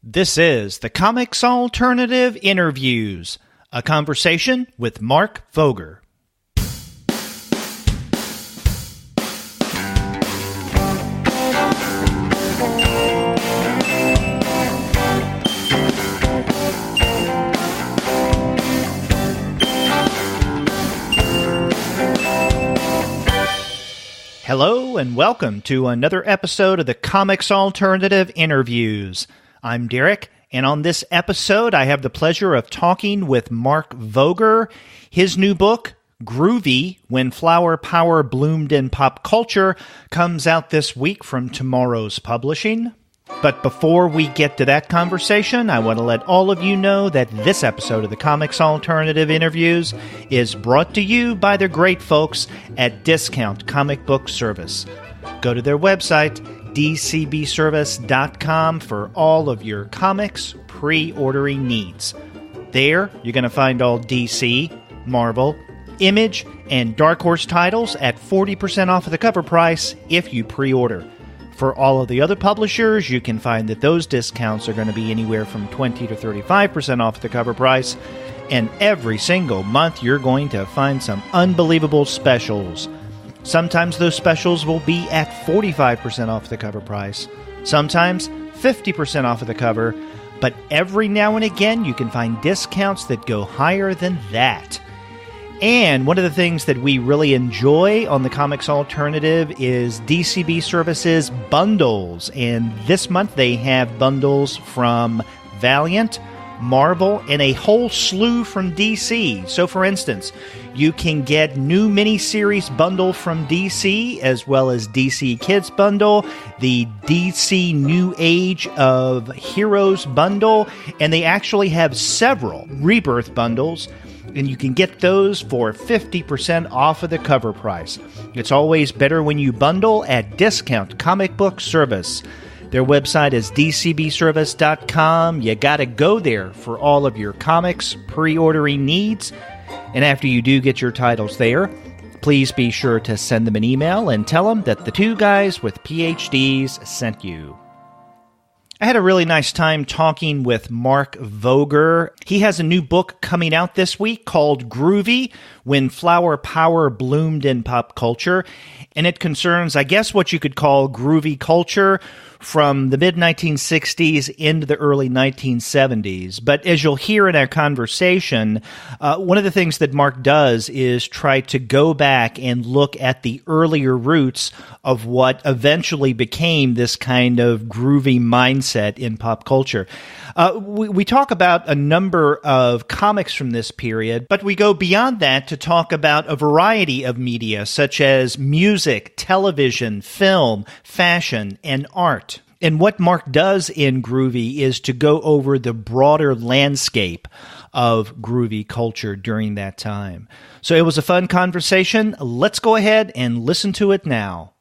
This is the Comics Alternative Interviews, a conversation with Mark Voger. Hello and welcome to another episode of the Comics Alternative Interviews. I'm Derek, and on this episode, I have the pleasure of talking with Mark Voger. His new book, Groovy, When Flower Power Bloomed in Pop Culture, comes out this week from TwoMorrows Publishing. But before we get to that conversation, I want to let all of you know that this episode of the Comics Alternative Interviews is brought to you by the great folks at Discount Comic Book Service. Go to their website, dcbservice.com, for all of your comics pre-ordering needs. There, you're going to find all DC, Marvel, Image, and Dark Horse titles at 40% off of the cover price if you pre-order. For all of the other publishers, you can find that those discounts are going to be anywhere from 20 to 35% off the cover price. And every single month, you're going to find some unbelievable specials. Sometimes those specials will be at 45% off the cover price. Sometimes 50% off of the cover. But every now and again, you can find discounts that go higher than that. And one of the things that we really enjoy on the Comics Alternative is DCB Services bundles. And this month they have bundles from Valiant, Marvel, and a whole slew from DC. So for instance, you can get new miniseries bundle from DC, as well as DC Kids bundle, the DC New Age of Heroes bundle, and they actually have several Rebirth bundles, and you can get those for 50% off of the cover price. It's always better when you bundle at Discount Comic Book Service. Their website is dcbservice.com. You gotta go there for all of your comics pre-ordering needs. And after you do get your titles there, please be sure to send them an email and tell them that the two guys with PhDs sent you. I had a really nice time talking with Mark Voger. He has a new book coming out this week called Groovy, When Flower Power Bloomed in Pop Culture. And it concerns, I guess, what you could call groovy culture from the mid-1960s into the early 1970s. But as you'll hear in our conversation, one of the things that Mark does is try to go back and look at the earlier roots of what eventually became this kind of groovy mindset in pop culture. We talk about a number of comics from this period, but we go beyond that to talk about a variety of media, such as music, television, film, fashion, and art. And what Mark does in Groovy is to go over the broader landscape of groovy culture during that time. So it was a fun conversation. Let's go ahead and listen to it now.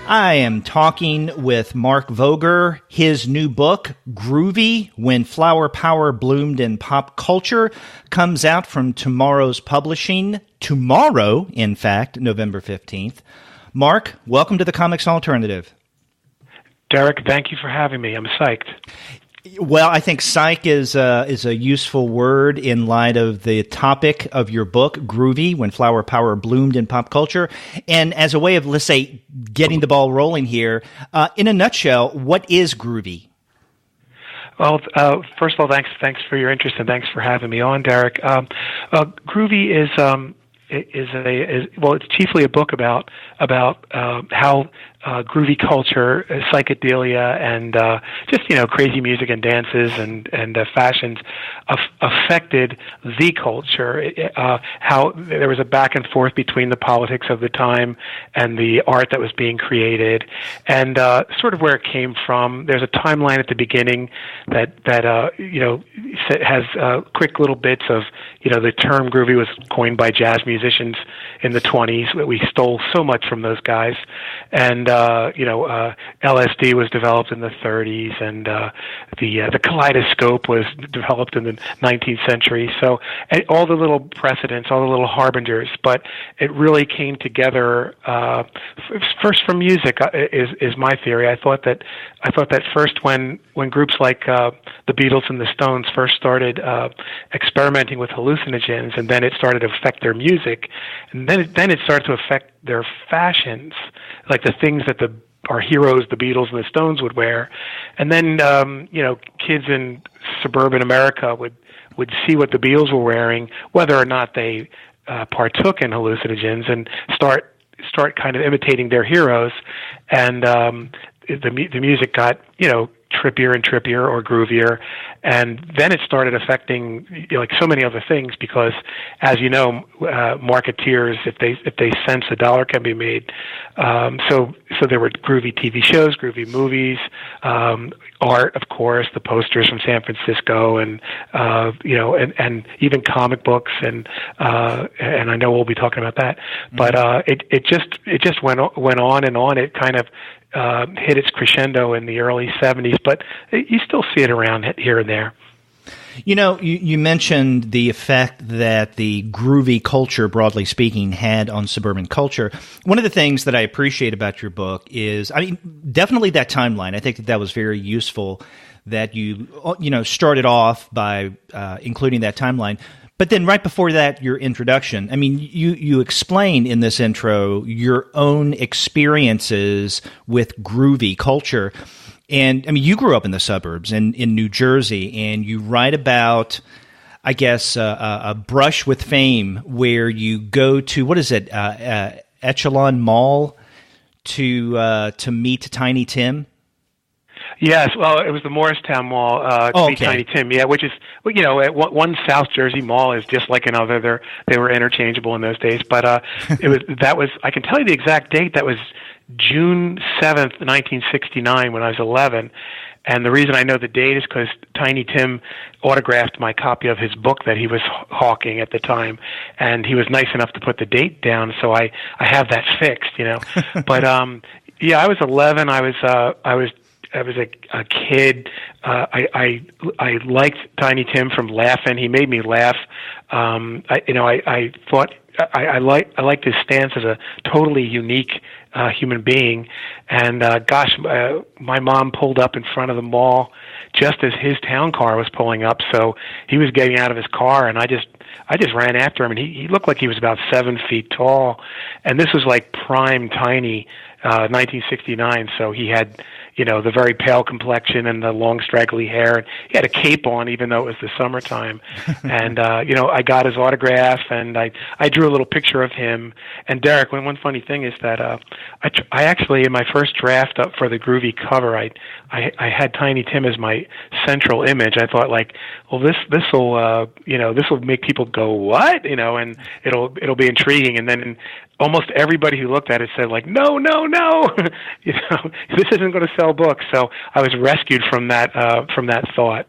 I am talking with Mark Voger. His new book, Groovy, When Flower Power Bloomed in Pop Culture, comes out from TwoMorrows Publishing tomorrow, in fact, November 15th. Mark, welcome to the Comics Alternative. Derek, thank you for having me. I'm psyched. Well, I think psych is a useful word in light of the topic of your book, Groovy, When Flower Power Bloomed in Pop Culture. And as a way of, let's say, getting the ball rolling here, in a nutshell, what is Groovy? Well, first of all, thanks for your interest and thanks for having me on, Derek. Groovy is it's chiefly a book about how groovy culture, psychedelia, and just crazy music and dances and fashions affected the culture. How there was a back and forth between the politics of the time and the art that was being created, and sort of where it came from. There's a timeline at the beginning that has quick little bits of the term groovy was coined by jazz musicians musicians in the 20s. We stole so much from those guys. And, LSD was developed in the 30s, and the kaleidoscope was developed in the 19th century. So all the little precedents, all the little harbingers, but it really came together first from music is my theory. I thought that first when groups like the Beatles and the Stones first started experimenting with hallucinogens, and then it started to affect their music, and then it started to affect their fashions, like the things that our heroes, the Beatles and the Stones, would wear, and then kids in suburban America would see what the Beatles were wearing, whether or not they partook in hallucinogens, and start kind of imitating their heroes, and the music got trippier and trippier or groovier, and then it started affecting like so many other things, because as you know, marketeers, if they sense a dollar can be made, so there were groovy TV shows, groovy movies, art, of course, the posters from San Francisco, and and even comic books, and I know we'll be talking about that, but it just went on and on. It kind of hit its crescendo in the early 70s, but you still see it around here and there. You mentioned the effect that the groovy culture, broadly speaking, had on suburban culture. One of the things that I appreciate about your book is, definitely that timeline. I think that was very useful, that you started off by including that timeline. But then right before that, your introduction, you explain in this intro your own experiences with groovy culture. And, you grew up in the suburbs in New Jersey, and you write about, I guess, a brush with fame where you go to, what is it, Echelon Mall to meet Tiny Tim? Yes, well, it was the Morristown Mall, to meet Tiny Tim, which is, one South Jersey mall is just like another. They were interchangeable in those days, but I can tell you the exact date. That was June 7th, 1969, when I was 11. And the reason I know the date is because Tiny Tim autographed my copy of his book that he was hawking at the time, and he was nice enough to put the date down, so I have that fixed, But I was 11. I was a kid. I liked Tiny Tim from laughing. He made me laugh. I thought I liked his stance as a totally unique human being. And my mom pulled up in front of the mall just as his town car was pulling up. So he was getting out of his car, and I just ran after him. And he looked like he was about 7 feet tall. And this was like prime Tiny, 1969. So he had, the very pale complexion and the long straggly hair. He had a cape on, even though it was the summertime. And, I got his autograph, and I drew a little picture of him. And Derek, one funny thing is that I actually, in my first draft up for the Groovy cover, I had Tiny Tim as my central image. I thought, this will make people go, what? And it'll be intriguing. And then almost everybody who looked at it said, no, this isn't going to sell books. So I was rescued from that thought.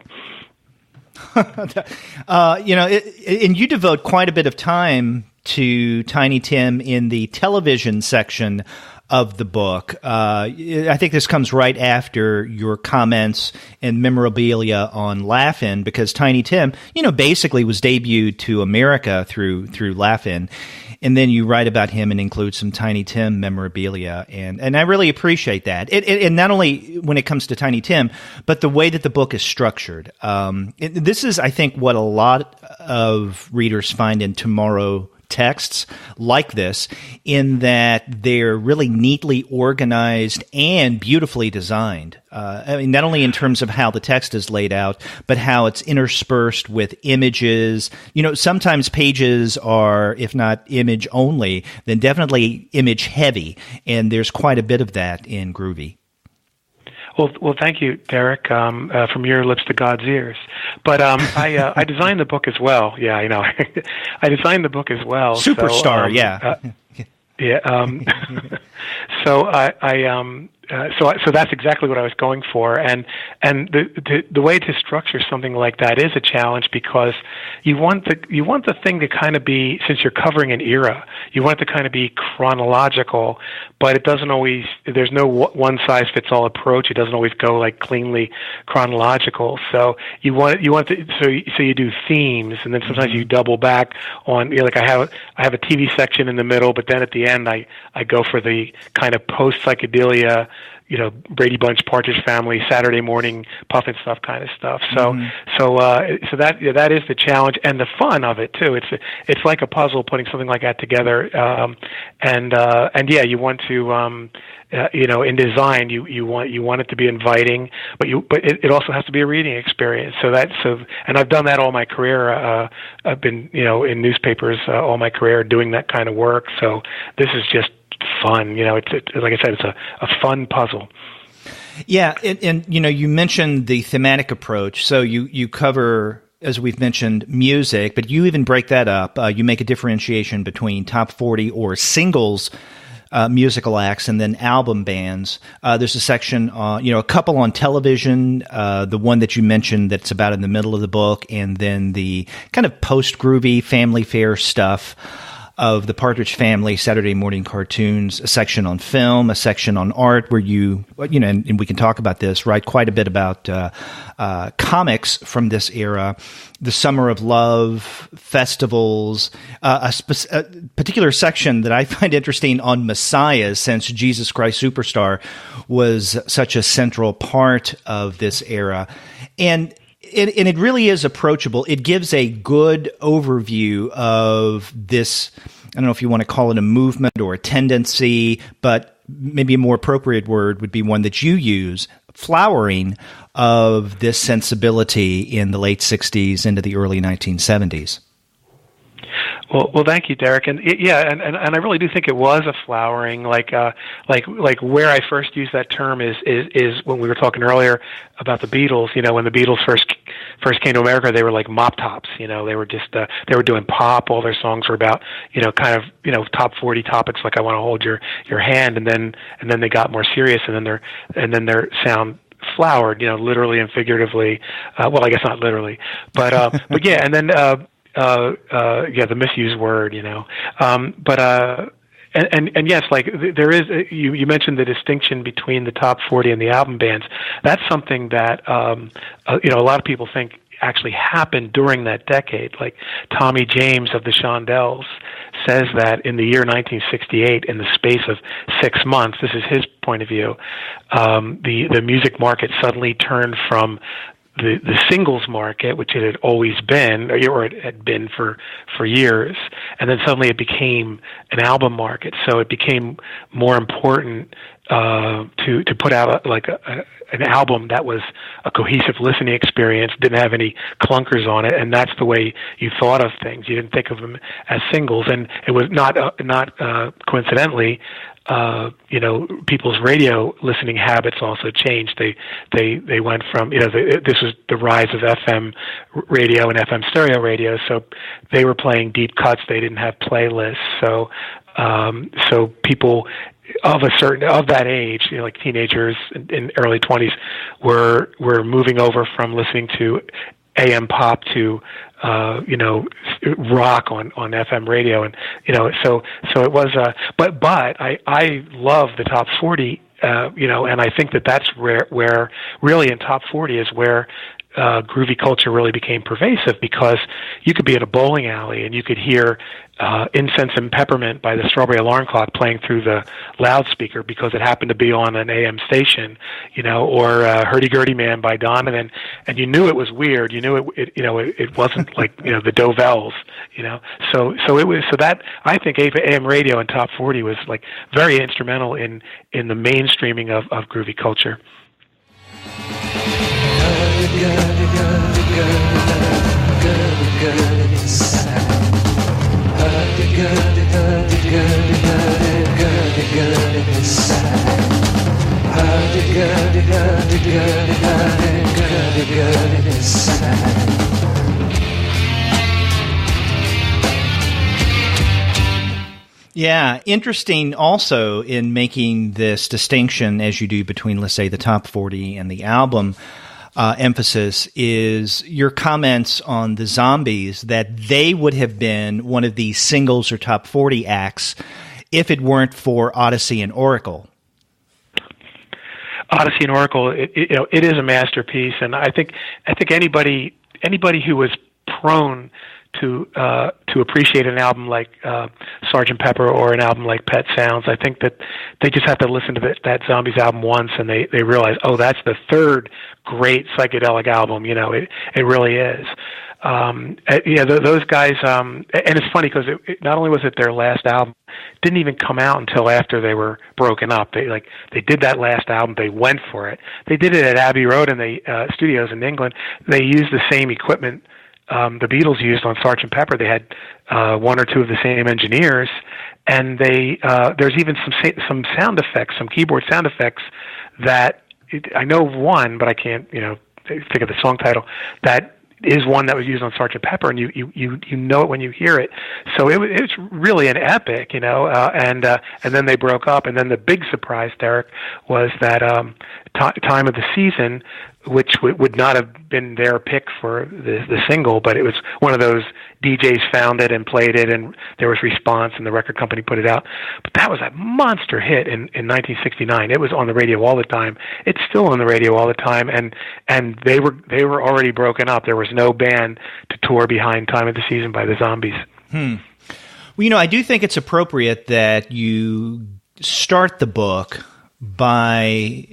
And you devote quite a bit of time to Tiny Tim in the television section of the book. I think this comes right after your comments and memorabilia on Laugh-In, because Tiny Tim, basically was debuted to America through Laugh-In. And then you write about him and include some Tiny Tim memorabilia, and I really appreciate that. And not only when it comes to Tiny Tim, but the way that the book is structured. This is, I think, what a lot of readers find in TwoMorrows texts like this, in that they're really neatly organized and beautifully designed. Not only in terms of how the text is laid out, but how it's interspersed with images. Sometimes pages are, if not image only, then definitely image heavy, and there's quite a bit of that in Groovy. Well, thank you, Derek. From your lips to God's ears. But I designed the book as well. Yeah, I know. I designed the book as well. Superstar, so, yeah. Yeah. So so that's exactly what I was going for, and the way to structure something like that is a challenge, because you want the thing to kind of be, since you're covering an era, you want it to kind of be chronological, but it doesn't always. There's no one size fits all approach. It doesn't always go like cleanly chronological. So you want so you do themes, and then sometimes you double back on. Like I have a TV section in the middle, but then at the end I go for the kind of post psychedelia, Brady Bunch, Partridge Family, Saturday morning puffin stuff kind of stuff. So that is the challenge and the fun of it too. It's like a puzzle putting something like that together. And you want to in design you want it to be inviting, but it also has to be a reading experience. And I've done that all my career. I've been in newspapers all my career doing that kind of work. So this is just fun. It's like I said, it's a fun puzzle. Yeah, and you mentioned the thematic approach. So you cover, as we've mentioned, music, but you even break that up. You make a differentiation between top 40 or singles musical acts and then album bands. There's a section, a couple on television, the one that you mentioned that's about in the middle of the book, and then the kind of post-groovy family fare stuff of the Partridge Family Saturday morning cartoons, a section on film, a section on art, where and we can talk about this, write quite a bit about comics from this era, the Summer of Love, festivals, a particular section that I find interesting on Messiahs, since Jesus Christ Superstar was such a central part of this era. And it really is approachable. It gives a good overview of this. I don't know if you want to call it a movement or a tendency, but maybe a more appropriate word would be one that you use, flowering of this sensibility in the late 60s into the early 1970s. Well, thank you, Derek. And and I really do think it was a flowering. Like where I first used that term is when we were talking earlier about the Beatles. When the Beatles first came to America, they were like mop tops. They were just they were doing pop. All their songs were about kind of top 40 topics, like I Want to Hold Your Hand, and then they got more serious, and then their sound flowered, literally and figuratively. Well, I guess not literally, but yeah, and then. The misused word, and yes, like there is. You mentioned the distinction between the top 40 and the album bands. That's something that a lot of people think actually happened during that decade. Like Tommy James of the Shondells says that in the year 1968, in the space of 6 months, this is his point of view, the music market suddenly turned from the singles market, which it had always been, or it had been for years, and then suddenly it became an album market. So it became more important to put out an album that was a cohesive listening experience, didn't have any clunkers on it, and that's the way you thought of things. You didn't think of them as singles, and it was not coincidentally. People's radio listening habits also changed. They went from, this was the rise of FM radio and FM stereo radio, so they were playing deep cuts. They didn't have playlists. So people of that age, like teenagers in early 20s, were moving over from listening to AM pop to rock on FM radio, and so it was. But I love the top 40, and I think that's where really in top 40 is where groovy culture really became pervasive, because you could be at a bowling alley and you could hear Incense and Peppermint by the Strawberry Alarm Clock playing through the loudspeaker because it happened to be on an AM station, or Hurdy-Gurdy Man by Donovan, and you knew it was weird. You knew it wasn't like the Dovells, So that, I think AM radio and top 40 was like very instrumental in the mainstreaming of groovy culture. Yeah, interesting also in making this distinction as you do between, let's say, the top 40 and the album emphasis is your comments on the Zombies, that they would have been one of the singles or top 40 acts if it weren't for Odyssey and Oracle. Odyssey and Oracle, it is a masterpiece, and I think anybody who was prone to appreciate an album like Sgt. Pepper or an album like Pet Sounds, I think that they just have to listen to that Zombies album once, and they realize, oh, that's the third great psychedelic album. It really is. Those guys, and it's funny because it not only was it their last album, it didn't even come out until after they were broken up. They did that last album, they went for it. They did it at Abbey Road and the studios in England. They used the same equipment the Beatles used on Sgt. Pepper. They had one or two of the same engineers, and there's even some sound effects, some keyboard sound effects that I know of one, but I can't think of the song title, that is one that was used on Sgt. Pepper, and you know it when you hear it. So it's really an epic, and then they broke up, and then the big surprise, Derek, was that Time of the Season, which would not have been their pick for the single, but it was one of those DJs found it and played it, and there was response, and the record company put it out. But that was a monster hit in 1969. It was on the radio all the time. It's still on the radio all the time, and they were already broken up. There was no band to tour behind Time of the Season by the Zombies. Well, I do think it's appropriate that you start the book by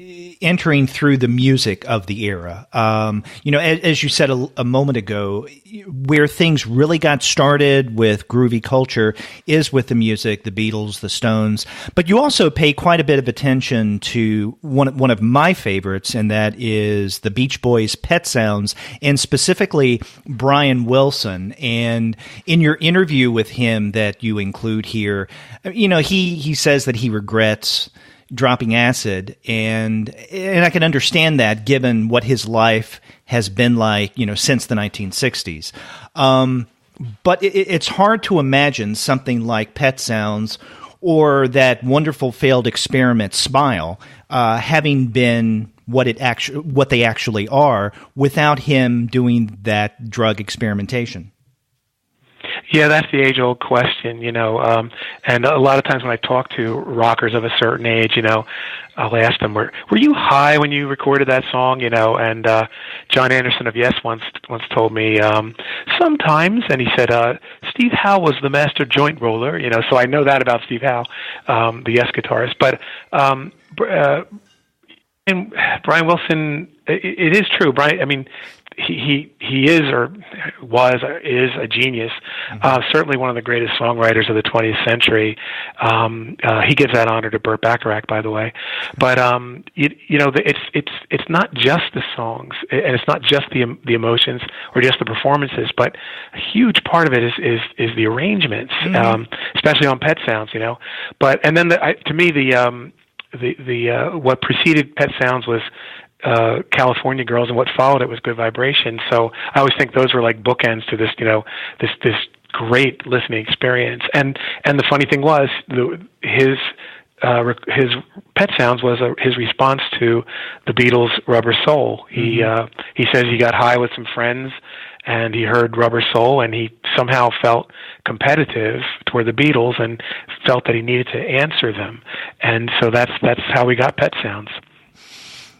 entering through the music of the era. As you said a moment ago, where things really got started with groovy culture is with the music, the Beatles, the Stones. But you also pay quite a bit of attention to one of my favorites, and that is the Beach Boys' Pet Sounds, and specifically Brian Wilson. And in your interview with him that you include here, he says that he regrets dropping acid, and I can understand that given what his life has been like, since the 1960s. But it's hard to imagine something like Pet Sounds or that wonderful failed experiment Smile having been what they actually are without him doing that drug experimentation. Yeah, that's the age-old question, and a lot of times when I talk to rockers of a certain age, I'll ask them, were you high when you recorded that song, and John Anderson of Yes once told me, sometimes, and he said, Steve Howe was the master joint roller, so I know that about Steve Howe, the Yes guitarist, but and Brian Wilson, it is true, Brian, he is or is a genius. Certainly one of the greatest songwriters of the 20th century. He gives that honor to Burt Bacharach, by the way. But it's not just the songs, and it's not just the emotions or just the performances, but a huge part of it is the arrangements, especially on Pet Sounds. But and then to me the what preceded Pet Sounds was California Girls, and what followed it was Good Vibration. So I always think those were like bookends to this, this great listening experience. And the funny thing was, his Pet Sounds was his response to the Beatles' Rubber Soul. He says he got high with some friends, and he heard Rubber Soul, and he somehow felt competitive toward the Beatles, and felt that he needed to answer them. And so that's how we got Pet Sounds.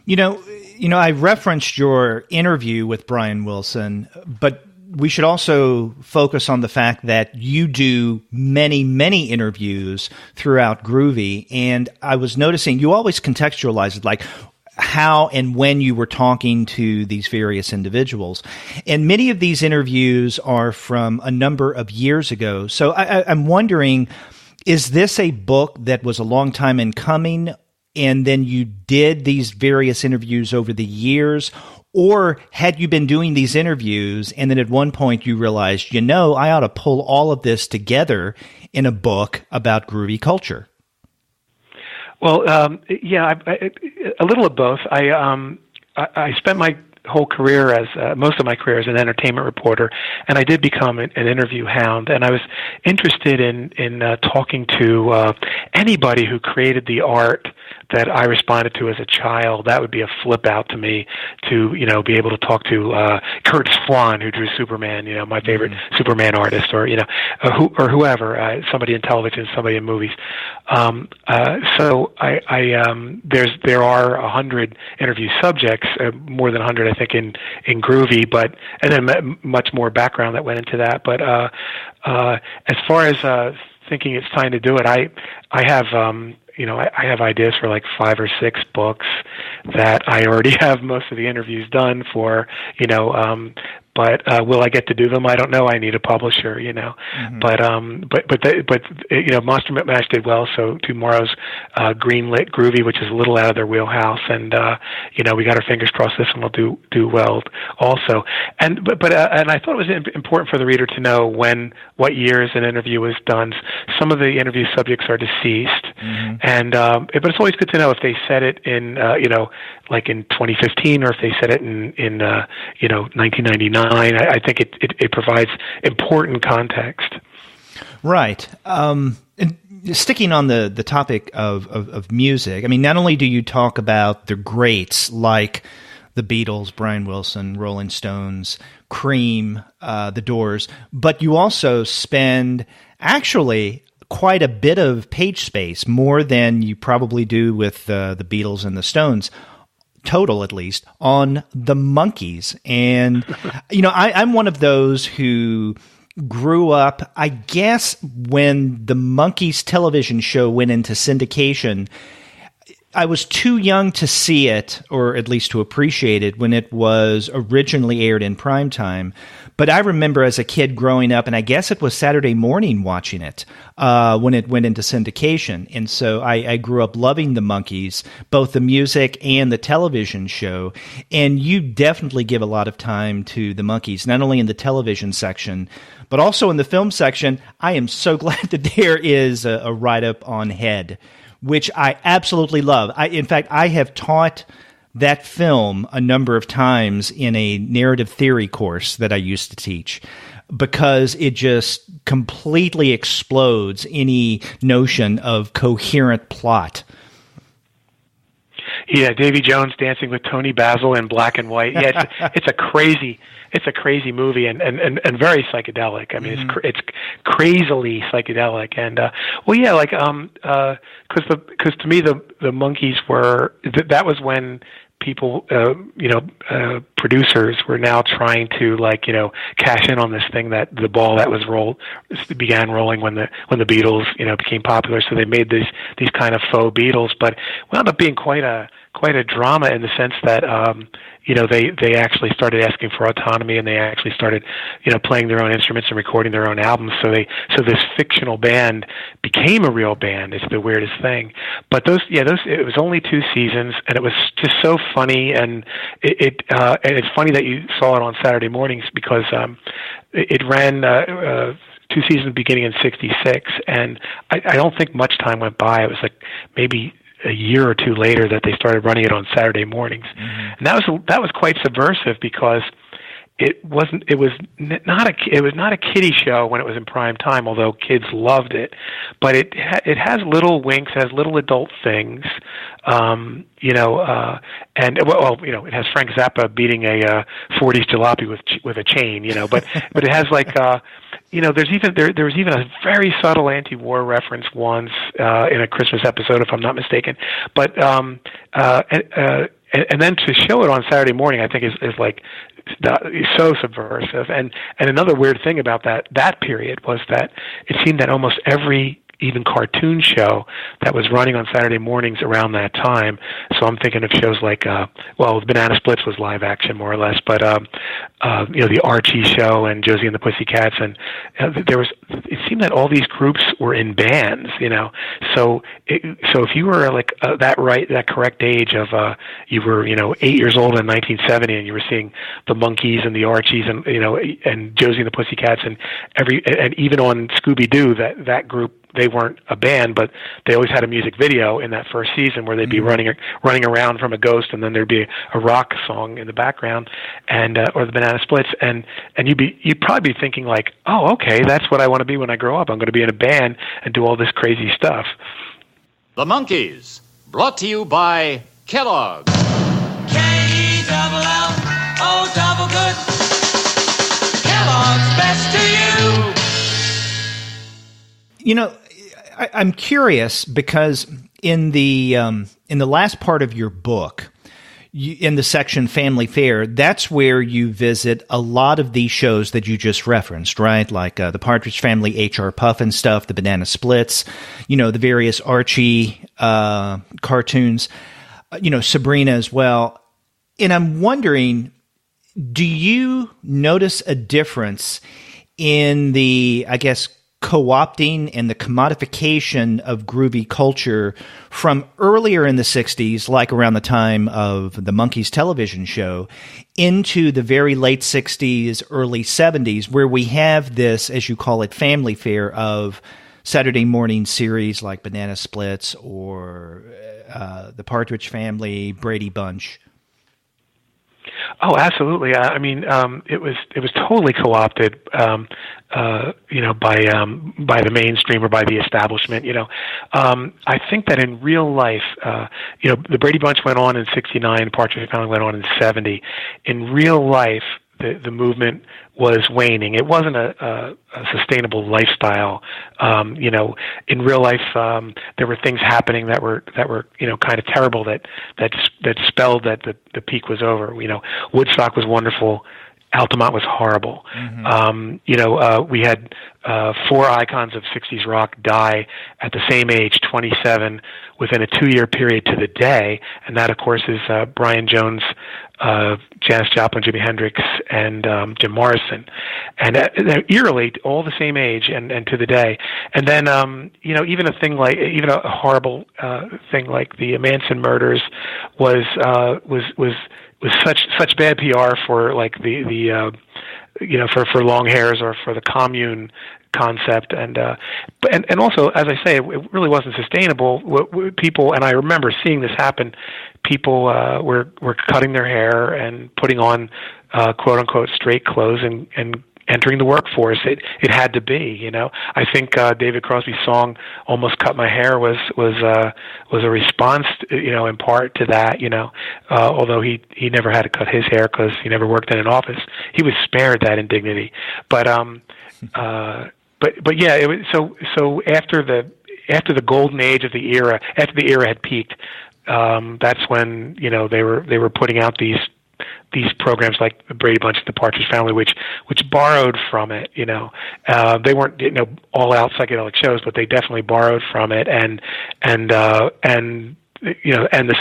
I referenced your interview with Brian Wilson, but we should also focus on the fact that you do many, many interviews throughout Groovy, and I was noticing you always contextualize it, like how and when you were talking to these various individuals. And many of these interviews are from a number of years ago. So I'm wondering, is this a book that was a long time in coming, and then you did these various interviews over the years? Or had you been doing these interviews and then at one point you realized, I ought to pull all of this together in a book about groovy culture? Well, a little of both. I spent my whole career most of my career as an entertainment reporter, and I did become an interview hound. And I was interested in talking to anybody who created the art that I responded to as a child. That would be a flip out to me to be able to talk to Kurt Swan, who drew Superman, my favorite Superman artist, or whoever, somebody in television, somebody in movies. So there are 100 interview subjects, more than 100, I think, in Groovy, and then much more background that went into that. But as far as thinking it's time to do it, I have I have ideas for like 5 or 6 books that I already have most of the interviews done for, but will I get to do them? I don't know. I need a publisher, Mm-hmm. But Monster Mash did well, so TwoMorrows greenlit Groovy, which is a little out of their wheelhouse, and we got our fingers crossed this one will do well also. And I thought it was important for the reader to know what years an interview was done. Some of the interview subjects are deceased, mm-hmm. But it's always good to know if they said it in like in 2015 or if they said it in 1999. I think it provides important context. Right. And sticking on the topic of music, I mean, not only do you talk about the greats like the Beatles, Brian Wilson, Rolling Stones, Cream, The Doors, but you also spend actually quite a bit of page space, more than you probably do with the Beatles and the Stones, total at least, on the Monkees. And, I'm one of those who grew up, I guess, when the Monkees television show went into syndication. I was too young to see it, or at least to appreciate it, when it was originally aired in primetime. But I remember as a kid growing up, and I guess it was Saturday morning watching it when it went into syndication. And so I grew up loving the Monkees, both the music and the television show. And you definitely give a lot of time to the Monkees, not only in the television section, but also in the film section. I am so glad that there is a write-up on Head, which I absolutely love. In fact, I have taught that film a number of times in a narrative theory course that I used to teach, because it just completely explodes any notion of coherent plot. Yeah, Davy Jones dancing with Tony Basil in black and white. Yeah, it's a crazy movie and very psychedelic. I mean, mm-hmm. it's crazily psychedelic. And because to me the Monkees were that was when people, producers were now trying to cash in on this thing, that the ball that was began rolling when the Beatles, became popular. So they made these kind of faux Beatles, but it wound up being quite a drama in the sense that, they actually started asking for autonomy, and they actually started, playing their own instruments and recording their own albums. So this fictional band became a real band. It's the weirdest thing. But it was only 2 seasons, and it was just so funny. And and it's funny that you saw it on Saturday mornings, because it ran 2 seasons beginning in '66, and I don't think much time went by. It was like maybe a year or 2 later that they started running it on Saturday mornings. Mm-hmm. And that was quite subversive, because it was not a kiddie show when it was in prime time, although kids loved it. But it has little winks, it has little adult things, and it has Frank Zappa beating a 40s jalopy with a chain, but it has there was even a very subtle anti-war reference once in a Christmas episode, if I'm not mistaken. But and then to show it on Saturday morning, I think is so subversive. And another weird thing about that period was that it seemed that almost every even cartoon show that was running on Saturday mornings around that time. So I'm thinking of shows like, Banana Splits was live action more or less, but the Archie show and Josie and the Pussycats, and it seemed that all these groups were in bands, So if you were that correct age of you were 8 years old in 1970, and you were seeing the Monkees and the Archies and and Josie and the Pussycats, and even on Scooby-Doo, that group they weren't a band, but they always had a music video in that first season where they'd be running around from a ghost, and then there'd be a rock song in the background, and or the Banana Splits, and you'd probably be thinking like, oh, okay, that's what I want to be when I grow up. I'm going to be in a band and do all this crazy stuff. The Monkees, brought to you by Kellogg's. K-E-double-L-O double good. Kellogg's, best to you. You know, I'm curious because in the last part of your book, in the section Family Fare, that's where you visit a lot of these shows that you just referenced, right? Like the Partridge Family, H.R. Puffin stuff, the Banana Splits, the various Archie cartoons, Sabrina as well. And I'm wondering, do you notice a difference in the, I guess, co-opting and the commodification of groovy culture from earlier in the 60s, like around the time of the Monkees television show, into the very late 60s, early 70s, where we have this, as you call it, family fare of Saturday morning series like Banana Splits or the Partridge Family, Brady Bunch? Oh, absolutely. I mean, it was totally co-opted, by the mainstream or by the establishment. I think that in real life, the Brady Bunch went on in '69, Partridge Family went on in '70. In real life, the movement was waning. It wasn't a sustainable lifestyle. In real life, there were things happening that were kind of terrible that spelled that the peak was over. Woodstock was wonderful. Altamont was horrible. Mm-hmm. We had 4 icons of 60s rock die at the same age, 27, within a 2-year period to the day, and that, of course, is Brian Jones, Janis Joplin, Jimi Hendrix, and Jim Morrison, and eerily all the same age and to the day. And then even a horrible thing like the Manson murders was such bad PR for like the for long hairs or for the commune concept, and also, as I say, it really wasn't sustainable. People, and I remember seeing this happen, people were cutting their hair and putting on quote unquote straight clothes and entering the workforce. It had to be. I think David Crosby's song "Almost Cut My Hair" was a response, in part to that. Although he never had to cut his hair because he never worked in an office, he was spared that indignity. But yeah, it was so after the golden age of the era, after the era had peaked, that's when they were putting out these programs like the Brady Bunch, the Partridge Family, which borrowed from it. They weren't all out psychedelic shows, but they definitely borrowed from it, and the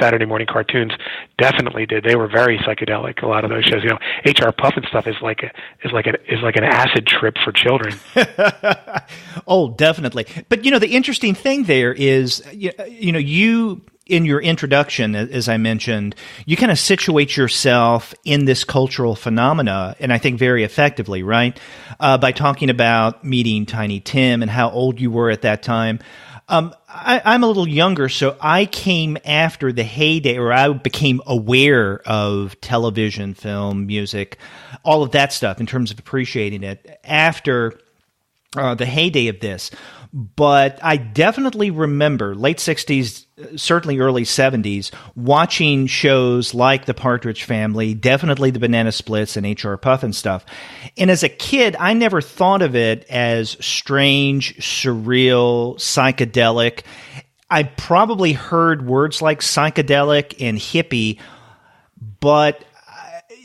Saturday morning cartoons definitely did. They were very psychedelic. A lot of those shows, H.R. Puffin stuff is like an acid trip for children. Oh, definitely. But the interesting thing there is, you in your introduction, as I mentioned, you kind of situate yourself in this cultural phenomena, and I think very effectively, right? By talking about meeting Tiny Tim and how old you were at that time. I'm a little younger, so I came after the heyday, or I became aware of television, film, music, all of that stuff in terms of appreciating it after the heyday of this. But I definitely remember late 60s, certainly early 70s, watching shows like The Partridge Family, definitely the Banana Splits and H.R. Puffin stuff. And as a kid, I never thought of it as strange, surreal, psychedelic. I probably heard words like psychedelic and hippie, but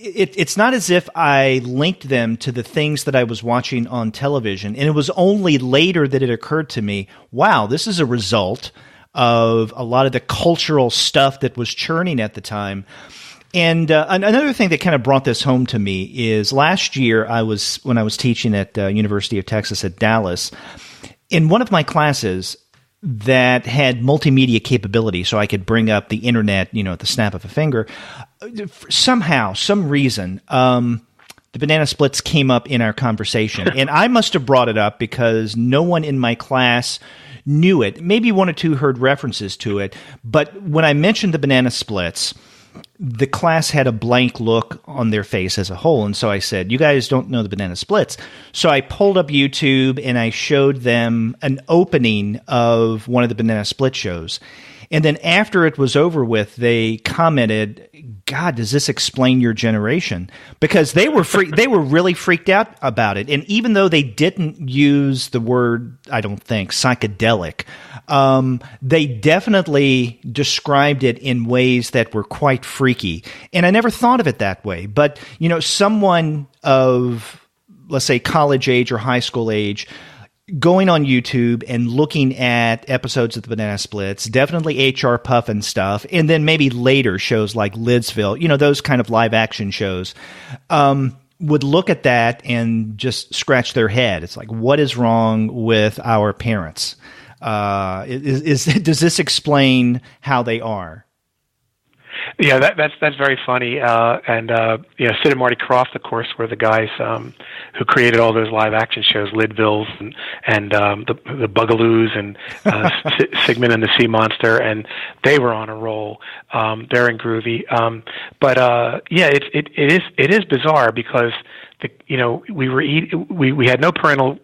it's not as if I linked them to the things that I was watching on television. And it was only later that it occurred to me, wow, this is a result of a lot of the cultural stuff that was churning at the time. And another thing that kind of brought this home to me is last year when I was teaching at University of Texas at Dallas, in one of my classes that had multimedia capability, so I could bring up the internet, at the snap of a finger. Somehow, some reason, the Banana Splits came up in our conversation, and I must have brought it up because no one in my class knew it. Maybe one or two heard references to it. But when I mentioned the banana splits, the class had a blank look on their face as a whole. And so I said, you guys don't know the banana splits. So I pulled up YouTube and I showed them an opening of one of the banana split shows. And then after it was over with, they commented, God, does this explain your generation? Because they were they were really freaked out about it. And even though they didn't use the word, I don't think, psychedelic, they definitely described it in ways that were quite freaky. And I never thought of it that way. But, someone of, let's say, college age or high school age, going on YouTube and looking at episodes of the Banana Splits, definitely H.R. Puffin stuff, and then maybe later shows like Lidsville, those kind of live action shows, would look at that and just scratch their head. It's like, what is wrong with our parents? Does this explain how they are? Yeah, that's very funny. Sid and Marty Krofft, of course, were the guys who created all those live action shows, Lidvilles and the Bugaloos and Sigmund and the Sea Monster, and they were on a roll. They're in Groovy, it is bizarre because we had no parental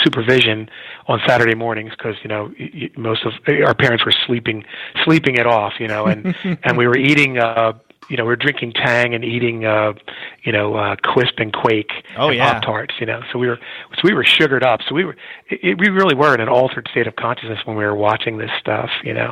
supervision on Saturday mornings because most of our parents were sleeping it off, and we were eating we were drinking Tang and eating Quisp and Quake and Pop-Tarts, so we were sugared up, so we really were in an altered state of consciousness when we were watching this stuff, and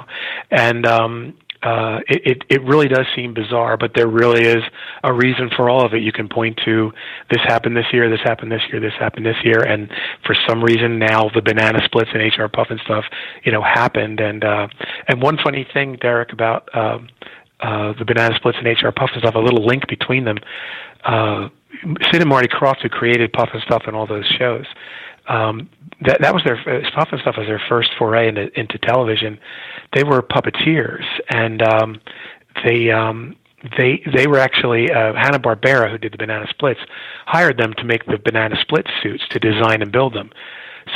it really does seem bizarre, but there really is a reason for all of it. You can point to this happened this year, this happened this year, this happened this year, and for some reason now the Banana Splits and H.R. Puffin stuff, happened. And one funny thing, Derek, about the Banana Splits and H.R. Puffin stuff, a little link between them. Sid and Marty Krofft, who created Puffin stuff and all those shows, that was Puffin stuff was their first foray into television. They were puppeteers, and they were actually Hanna-Barbera, who did the Banana Splits, hired them to make the Banana Split suits, to design and build them.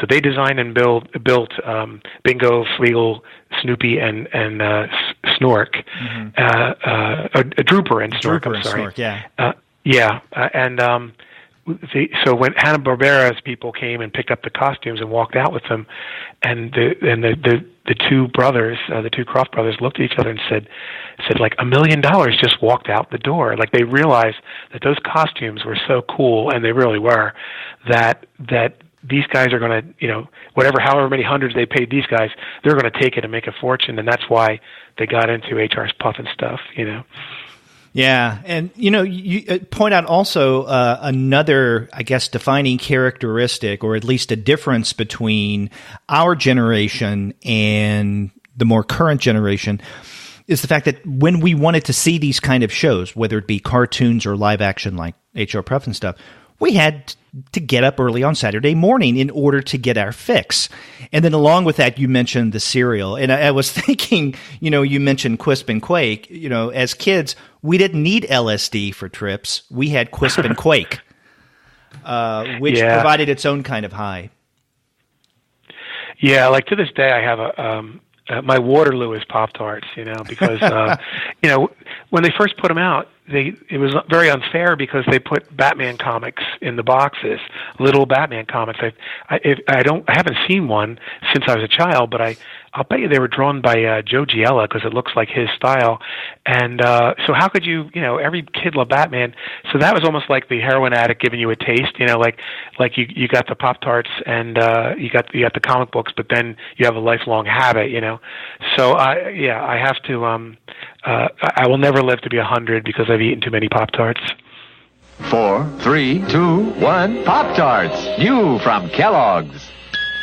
So they designed and built Bingo, Fleagle, Snoopy, and Snork, Drooper and Snork. I'm sorry. Snork, so when Hanna-Barbera's people came and picked up the costumes and walked out with them, and the two brothers, the two Krofft brothers, looked at each other and said like $1 million just walked out the door. Like, they realized that those costumes were so cool, and they really were, that these guys are going to, however many hundreds they paid these guys, they're going to take it and make a fortune, and that's why they got into H.R. Puffin stuff, Yeah, and you point out also another, I guess, defining characteristic, or at least a difference between our generation and the more current generation, is the fact that when we wanted to see these kind of shows, whether it be cartoons or live action like H.R. Puffin stuff, we had to get up early on Saturday morning in order to get our fix. And then along with that, you mentioned the cereal. And I was thinking, you mentioned Quisp and Quake. As kids, we didn't need LSD for trips. We had Quisp and Quake, which provided its own kind of high. Yeah, like to this day, I have my Waterloo is Pop-Tarts, because, when they first put them out, it was very unfair because they put Batman comics in the boxes, little Batman comics. I haven't seen one since I was a child, but I'll bet you they were drawn by Joe Giella because it looks like his style. And so how could you, every kid loved Batman. So that was almost like the heroin addict giving you a taste, like you got the Pop-Tarts and you got the comic books, but then you have a lifelong habit, So I have to. I will never live to be 100 because I've eaten too many Pop-Tarts. 4, 3, 2, 1, Pop-Tarts, new from Kellogg's.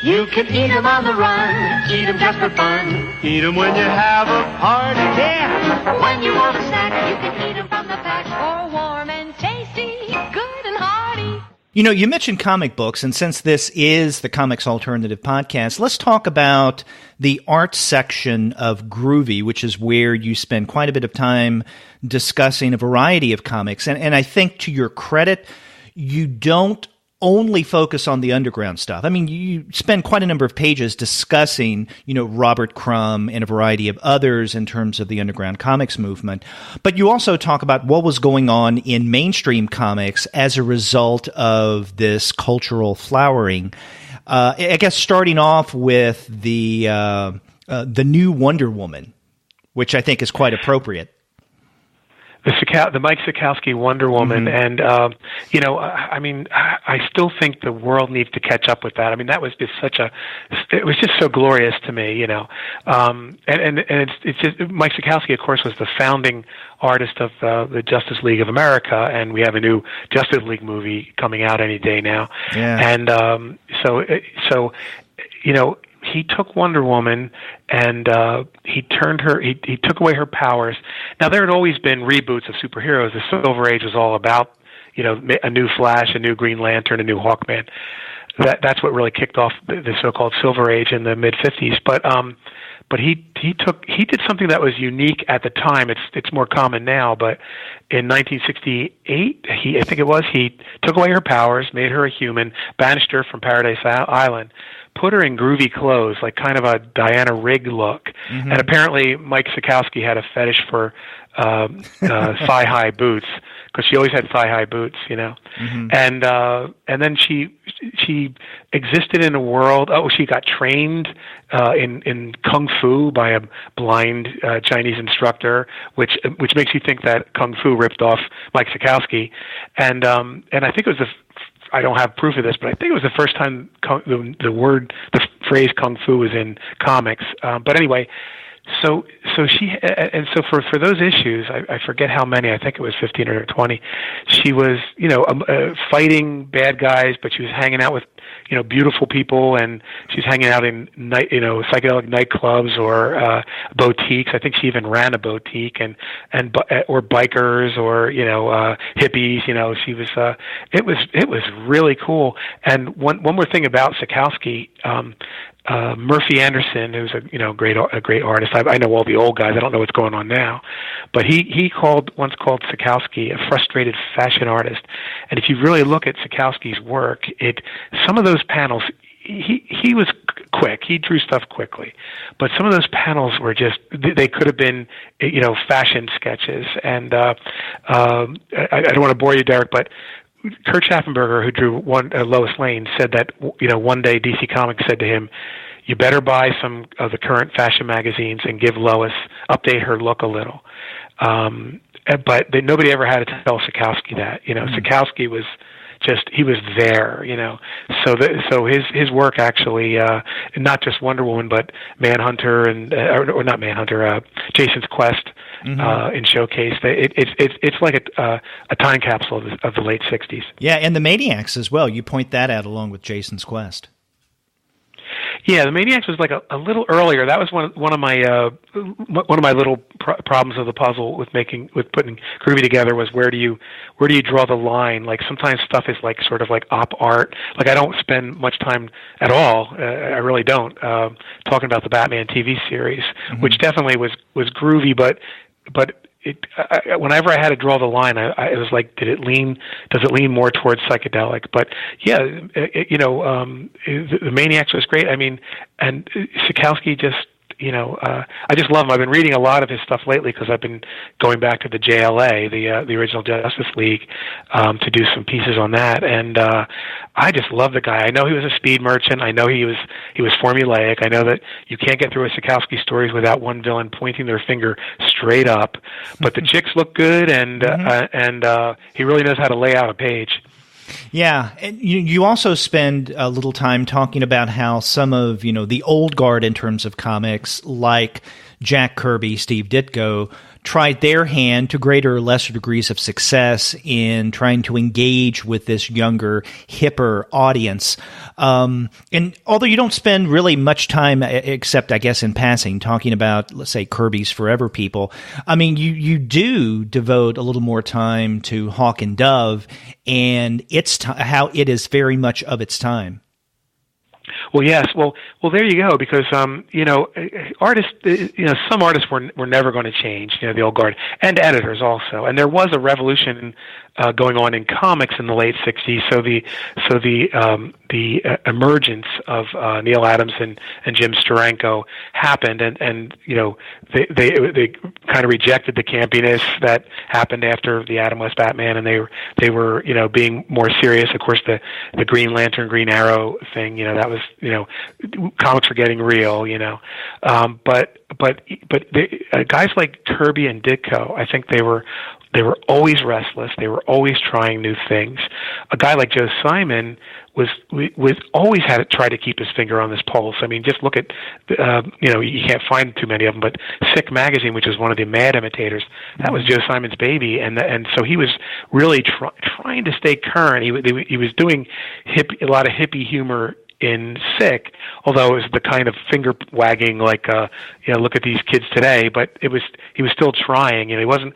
You can eat them on the run, eat them just for fun. Eat them when you have a party, yeah. When you want a snack, you can eat them from the pack. Or warm and tasty, good and hearty. You mentioned comic books, and since this is the Comics Alternative Podcast, let's talk about the art section of Groovy, which is where you spend quite a bit of time discussing a variety of comics. And I think, to your credit, you don't only focus on the underground stuff. I mean, you spend quite a number of pages discussing, Robert Crumb and a variety of others in terms of the underground comics movement. But you also talk about what was going on in mainstream comics as a result of this cultural flowering. I guess starting off with the new Wonder Woman, which I think is quite appropriate. The Mike Sekowsky Wonder Woman, and I mean, I still think the world needs to catch up with that. I mean, that was just it was just so glorious to me, and it's just Mike Sekowsky, of course, was the founding artist of the Justice League of America, and we have a new Justice League movie coming out any day now, and so he took Wonder Woman and he took away her powers. Now, there had always been reboots of superheroes. The Silver Age was all about, a new Flash, a new Green Lantern, a new Hawkman. That's what really kicked off the so-called Silver Age in the mid-50s. But he did something that was unique at the time. It's more common now, but in 1968, he took away her powers, made her a human, banished her from Paradise Island, put her in groovy clothes, like kind of a Diana Rigg look. And apparently Mike Sekowsky had a fetish for thigh-high boots, because she always had thigh-high boots, And then she existed in a world. Oh, she got trained in kung fu by a blind Chinese instructor, which makes you think that kung fu ripped off Mike Sekowsky, and I think it was I don't have proof of this, but I think it was the first time the phrase kung fu was in comics. But anyway, so for those issues, I forget how many. I think it was 15 or 20. She was fighting bad guys, but she was hanging out with beautiful people, and she's hanging out in psychedelic nightclubs or boutiques. I think she even ran a boutique, or bikers or hippies. She was. It was really cool. And one more thing about Sekowsky. Murphy Anderson, who's a great artist. I know all the old guys. I don't know what's going on now, but he once called Sekowsky a frustrated fashion artist. And if you really look at Sekowsky's work, some of those panels, he was quick. He drew stuff quickly, but some of those panels were they could have been fashion sketches. And I don't want to bore you, Derek, but Kurt Schaffenberger, who drew Lois Lane, said that one day DC Comics said to him, "You better buy some of the current fashion magazines and give Lois, update her look a little." But nobody ever had to tell Sekowsky that. Sekowsky was he was there. So his work actually, not just Wonder Woman, but Manhunter or not Manhunter, Jason's Quest. In Showcase, it's like a time capsule of the late 60s. Yeah, and the Maniacs as well. You point that out along with Jason's Quest. Yeah, the Maniacs was like a little earlier. That was one of my little problems of the puzzle with putting Groovy together was where do you draw the line? Like sometimes stuff is like sort of like op art. Like I don't spend much time at all. I really don't talking about the Batman TV series, which definitely was groovy, but whenever I had to draw the line, I was like, does it lean more towards psychedelic? But yeah, the Maniacs was great. I mean, and Sekowsky just, I just love him. I've been reading a lot of his stuff lately because I've been going back to the JLA, the original Justice League, to do some pieces on that. And I just love the guy. I know he was a speed merchant. I know he was formulaic. I know that you can't get through a Sekowsky stories without one villain pointing their finger straight up. But the chicks look good, and he really knows how to lay out a page. Yeah, and you also spend a little time talking about how some of the old guard in terms of comics, like Jack Kirby, Steve Ditko, tried their hand to greater or lesser degrees of success in trying to engage with this younger, hipper audience. And although you don't spend really much time, except I guess in passing, talking about, let's say, Kirby's Forever People, I mean, you do devote a little more time to Hawk and Dove and how it is very much of its time. Well, yes. Well, there you go. Because artists, some artists were never going to change. The old guard and editors also. And there was a revolution going on in comics in the late '60s. So the emergence of Neil Adams and Jim Steranko happened, and they kind of rejected the campiness that happened after the Adam West Batman, and they were being more serious. Of course, the Green Lantern, Green Arrow thing, that was comics were getting real, but guys like Kirby and Ditko, I think they were always restless. They were always trying new things. A guy like Joe Simon was always had to try to keep his finger on this pulse. I mean, just look at you can't find too many of them, but Sick magazine, which is one of the Mad imitators, that was Joe Simon's baby, and so he was really trying to stay current. He was doing a lot of hippie humor in Sick, although it was the kind of finger wagging like look at these kids today, but he was still trying. He wasn't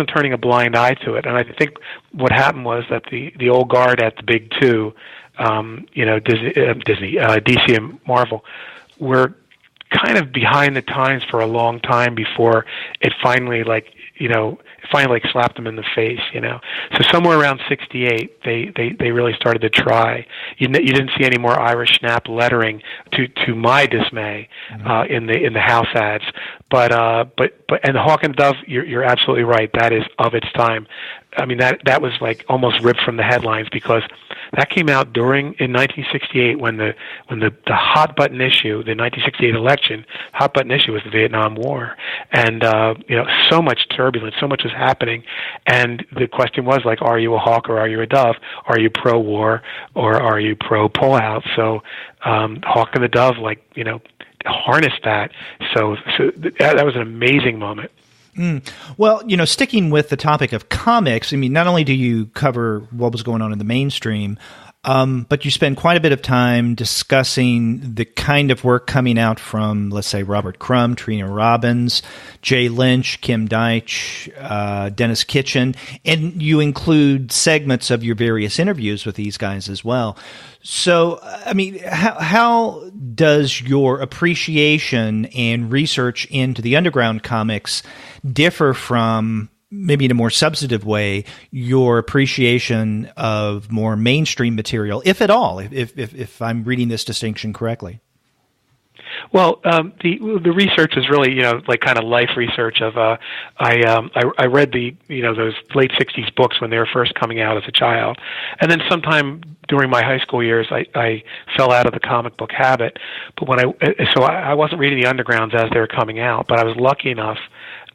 turning a blind eye to it. And I think what happened was that the old guard at the big two, Disney, DC and Marvel, were kind of behind the times for a long time before it finally slapped them in the face, So somewhere around '68, they really started to try. You didn't see any more Irish Snap lettering, to my dismay, in the house ads. But and the Hawk and the Dove, you're absolutely right. That is of its time. I mean, that was like almost ripped from the headlines, because that came out in 1968 when the hot button issue, the 1968 election, hot button issue was the Vietnam War, and so much turbulence, so much was happening, and the question was like, are you a hawk or are you a dove? Are you pro-war or are you pro-pullout? So Hawk and the Dove, harnessed that. So that was an amazing moment. Well, sticking with the topic of comics, I mean, not only do you cover what was going on in the mainstream, but you spend quite a bit of time discussing the kind of work coming out from, let's say, Robert Crumb, Trina Robbins, Jay Lynch, Kim Deitch, Denis Kitchen, and you include segments of your various interviews with these guys as well. So, I mean, how does your appreciation and research into the underground comics differ from, maybe in a more substantive way, your appreciation of more mainstream material, if at all, if I'm reading this distinction correctly? Well, the research is really, kind of life research of, I read those late '60s books when they were first coming out as a child. And then sometime during my high school years, I fell out of the comic book habit. But I wasn't reading the undergrounds as they were coming out, but I was lucky enough,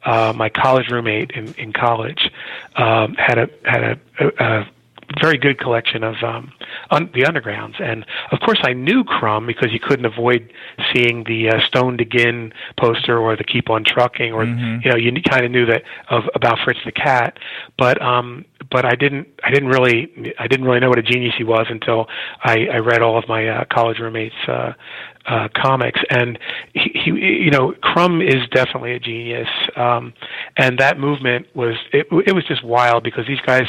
my college roommate in college, had a very good collection of the undergrounds, and of course I knew Crumb because you couldn't avoid seeing the Stoned Again poster or the Keep on Trucking, or you kind of knew that about Fritz the Cat, but I didn't really know what a genius he was until I read all of my college roommates' comics, and he Crumb is definitely a genius, and that movement was just wild because these guys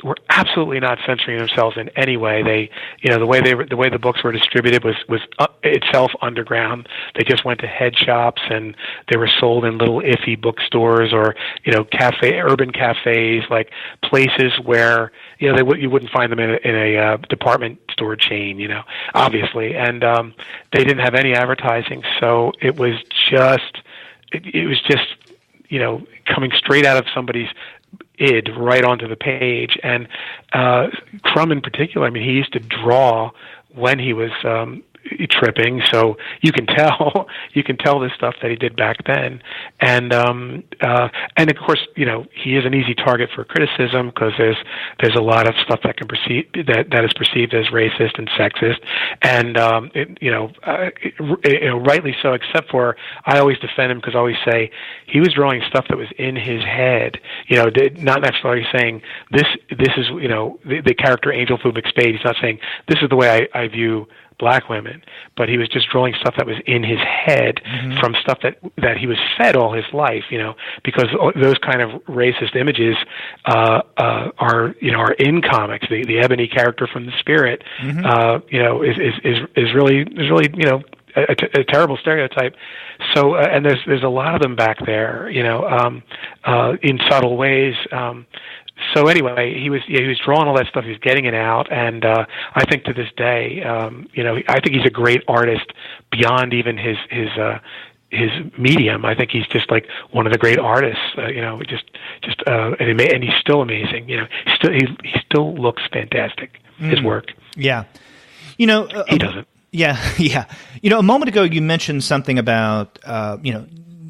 were absolutely not censoring themselves in any way. They, the way the books were distributed was itself underground. They just went to head shops and they were sold in little iffy bookstores or urban cafes, like places where you wouldn't find them in a department store chain, obviously, and they didn't have any advertising, so it was just coming straight out of somebody's id right onto the page. And Crumb in particular, I mean, he used to draw when he was tripping, so you can tell the stuff that he did back then, and of course he is an easy target for criticism because there's a lot of stuff that that is perceived as racist and sexist, and rightly so. Except for I always defend him because I always say he was drawing stuff that was in his head, not necessarily saying this is the character Angel Flew McSpade. He's not saying this is the way I view black women, but he was just drawing stuff that was in his head from stuff that he was fed all his life, because those kind of racist images are in comics. The ebony character from The Spirit, is really a terrible stereotype. So and there's a lot of them back there, in subtle ways. So anyway, he was drawing all that stuff. He was getting it out, and I think to this day, I think he's a great artist beyond even his medium. I think he's just like one of the great artists. And he's still amazing. He still looks fantastic. His work. Yeah. He doesn't. Yeah, yeah. A moment ago you mentioned something about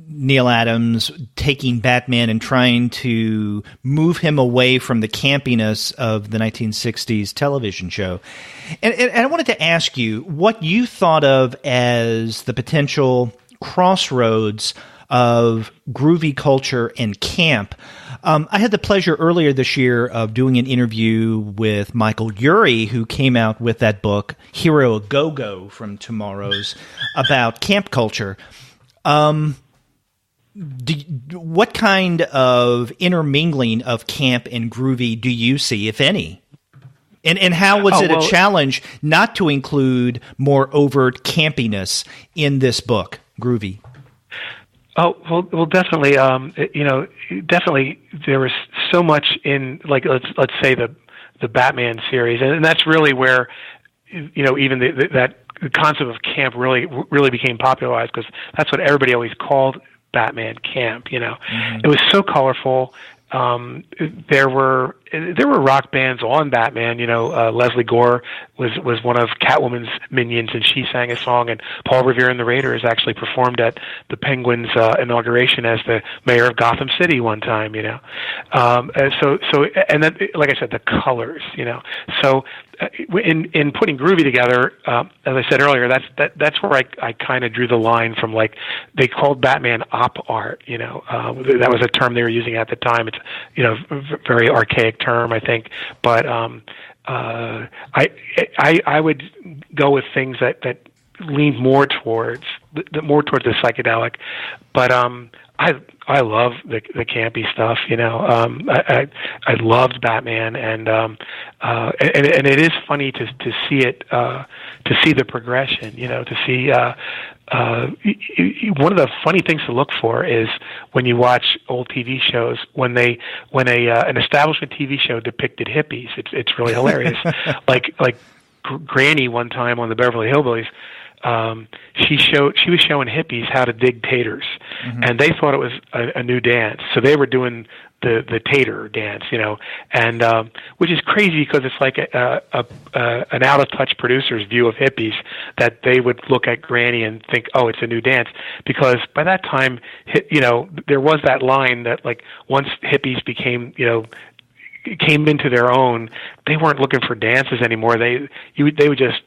Neil Adams taking Batman and trying to move him away from the campiness of the 1960s television show. And I wanted to ask you what you thought of as the potential crossroads of groovy culture and camp. I had the pleasure earlier this year of doing an interview with Michael Urie, who came out with that book, Hero a Go-Go from TwoMorrows, about camp culture. What kind of intermingling of camp and groovy do you see, if any? And how was it a challenge not to include more overt campiness in this book, Groovy? Oh, well, definitely. Definitely there was so much in, like, let's say the Batman series, and that's really where, even that concept of camp really became popularized, because that's what everybody always called Batman camp. Mm-hmm. It was so colorful. There were rock bands on Batman. Leslie Gore was one of Catwoman's minions, and she sang a song. And Paul Revere and the Raiders actually performed at the Penguins' inauguration as the mayor of Gotham City one time. And then, like I said, the colors. So in putting Groovy together, as I said earlier, that's where I kind of drew the line from, like, they called Batman op art. That was a term they were using at the time. It's a very archaic term, I think, but I would go with things that lean more towards the psychedelic, but I love the campy stuff. I loved Batman, and it is funny to see it, to see the progression. To see. One of the funny things to look for is when you watch old TV shows, when an establishment TV show depicted hippies. It's really hilarious. like Granny one time on the Beverly Hillbillies. She was showing hippies how to dig taters, mm-hmm. and they thought it was a new dance, so they were doing the tater dance, and which is crazy, because it's like an out of touch producer's view of hippies, that they would look at Granny and think, oh, it's a new dance, because by that time, there was that line that, like, once hippies became, came into their own, they weren't looking for dances anymore. They would just,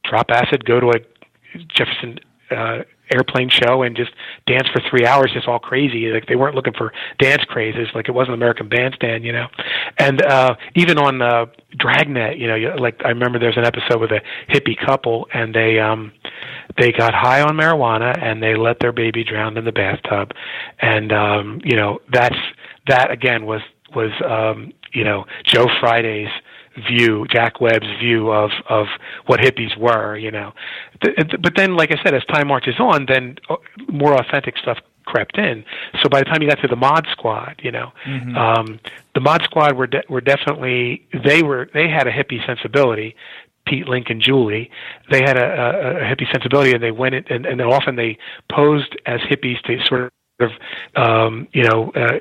drop acid, go to a Jefferson airplane show, and just dance for 3 hours, just all crazy. Like, they weren't looking for dance crazes, like it wasn't American Bandstand, And even on Dragnet, like, I remember there's an episode with a hippie couple, and they got high on marijuana, and they let their baby drown in the bathtub, and that again was Joe Friday's view, Jack Webb's view of what hippies were, But then, like I said, as time marches on, then more authentic stuff crept in. So by the time you got to the Mod Squad, mm-hmm. The Mod Squad were definitely, they had a hippie sensibility. Pete, Link, and Julie, they had a hippie sensibility, and they went in, and often they posed as hippies to sort of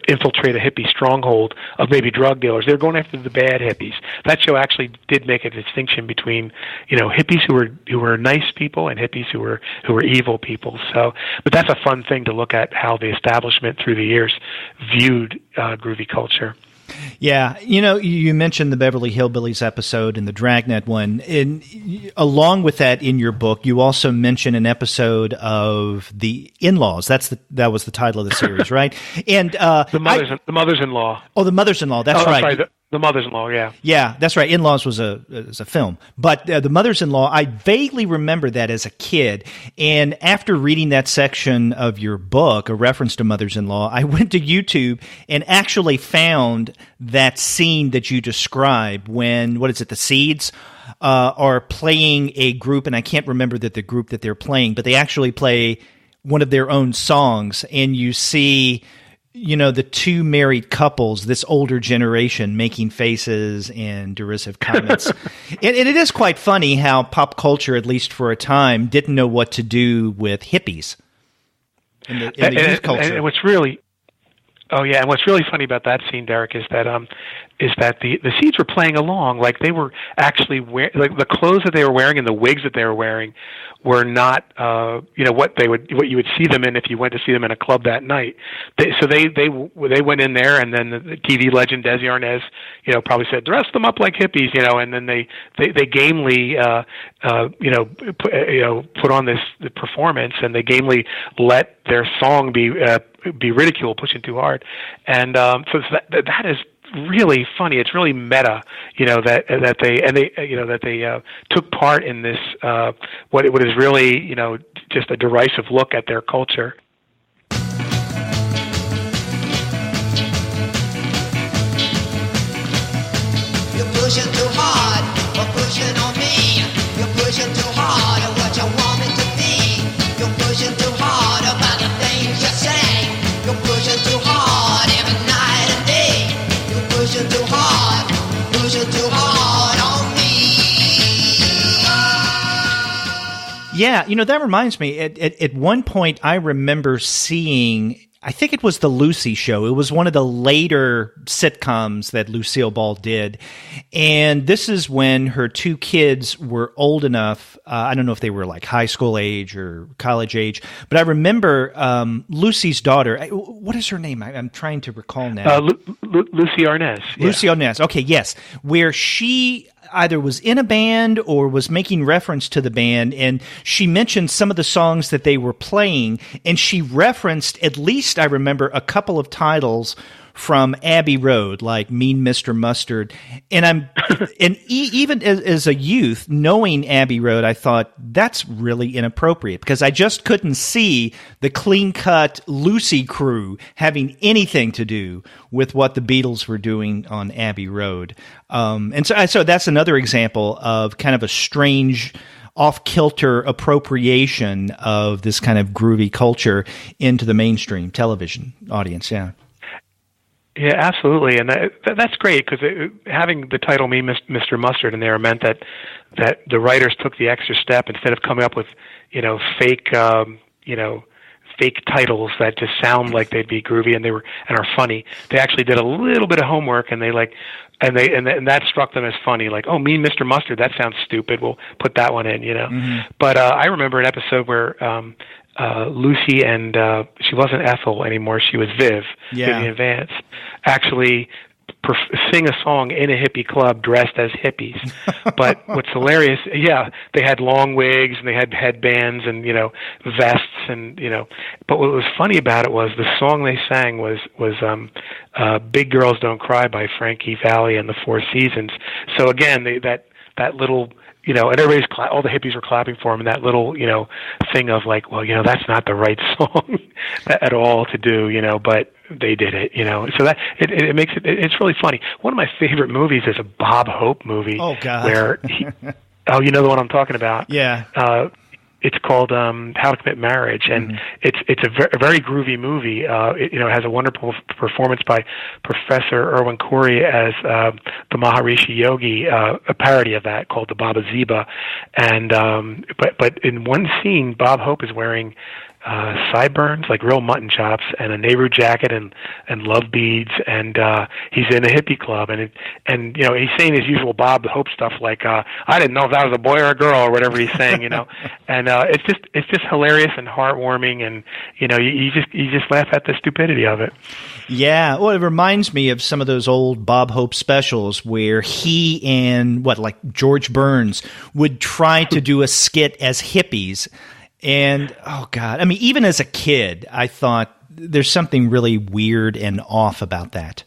infiltrate a hippie stronghold of maybe drug dealers. They're going after the bad hippies. That show actually did make a distinction between, hippies who were nice people and hippies who were evil people. So, but that's a fun thing to look at, how the establishment through the years viewed groovy culture. Yeah, you mentioned the Beverly Hillbillies episode and the Dragnet one. And along with that, in your book, you also mention an episode of the Inlaws. That was the title of the series, right? And the Mothers-in-Law. Oh, the Mothers-in-Law. That's right. Sorry, the Mothers-in-Law, yeah. Yeah, that's right. Inlaws was a film. But the Mothers-in-Law, I vaguely remember that as a kid. And after reading that section of your book, a reference to Mothers-in-Law, I went to YouTube and actually found that scene that you describe when, the Seeds are playing a group, and I can't remember the group that they're playing, but they actually play one of their own songs, and you see the two married couples, this older generation making faces and derisive comments. and it is quite funny how pop culture, at least for a time, didn't know what to do with hippies in the youth culture. And what's really funny about that scene, Derek, is that the seeds were playing along. Like they were actually like the clothes that they were wearing and the wigs that they were wearing were not what you would see them in if you went to see them in a club that night. They went in there, and then the TV legend Desi Arnaz probably said, dress them up like hippies, and then they gamely put on the performance, and they gamely let their song be ridiculed, pushing too hard, and so that is really funny. It's really meta, that they took part in this what is really just a derisive look at their culture. You're pushing too hard, or pushing on me. You're pushing too hard, or what you want me to be. You're pushing too hard about the things you say. You're pushing too hard every night and day. You're pushing too hard on me. Yeah, that reminds me. At one point, I remember seeing, I think it was the Lucy Show. It was one of the later sitcoms that Lucille Ball did. And this is when her two kids were old enough. I don't know if they were like high school age or college age, but I remember Lucy's daughter. What is her name? I'm trying to recall now. Lucy Arnaz. Yeah. Lucy Arnaz. Okay, yes. Where she either was in a band or was making reference to the band, and she mentioned some of the songs that they were playing, and she referenced, at least I remember, a couple of titles from Abbey Road, like Mean Mr. Mustard. And even as a youth, knowing Abbey Road, I thought that's really inappropriate, because I just couldn't see the clean-cut Lucy crew having anything to do with what the Beatles were doing on Abbey Road. And so that's another example of kind of a strange off-kilter appropriation of this kind of groovy culture into the mainstream television audience. Yeah. Yeah, absolutely, and that's great, because having the title "Me, Mr. Mustard" in there meant that the writers took the extra step. Instead of coming up with fake titles that just sound like they'd be groovy and are funny, they actually did a little bit of homework, and and that struck them as funny. Like, oh, Mean Mr. Mustard, that sounds stupid. We'll put that one in, Mm-hmm. But I remember an episode where Lucy and she wasn't Ethel anymore. She was Vivian Vance, actually sing a song in a hippie club dressed as hippies. But what's hilarious, they had long wigs and they had headbands and vests and But what was funny about it was the song they sang was "Big Girls Don't Cry" by Frankie Valli and the Four Seasons. So again, that little. And everybody's all the hippies were clapping for him, and that little, thing of like, well, that's not the right song at all to do, but they did it, So that it makes it's really funny. One of my favorite movies is a Bob Hope movie. Oh God! Where you know the one I'm talking about? Yeah. It's called How to Commit Marriage, and it's a very groovy movie. It has a wonderful performance by Professor Irwin Corey as the Maharishi Yogi, a parody of that called the Baba Ziba. And but in one scene, Bob Hope is wearing sideburns, like real mutton chops, and a Nehru jacket and love beads, and he's in a hippie club, and he's saying his usual Bob Hope stuff like I didn't know if that was a boy or a girl or whatever he's saying, and it's just hilarious and heartwarming, and you just laugh at the stupidity of it. Yeah, well, it reminds me of some of those old Bob Hope specials where he and George Burns would try to do a skit as hippies. And, oh, God, I mean, even as a kid, I thought there's something really weird and off about that.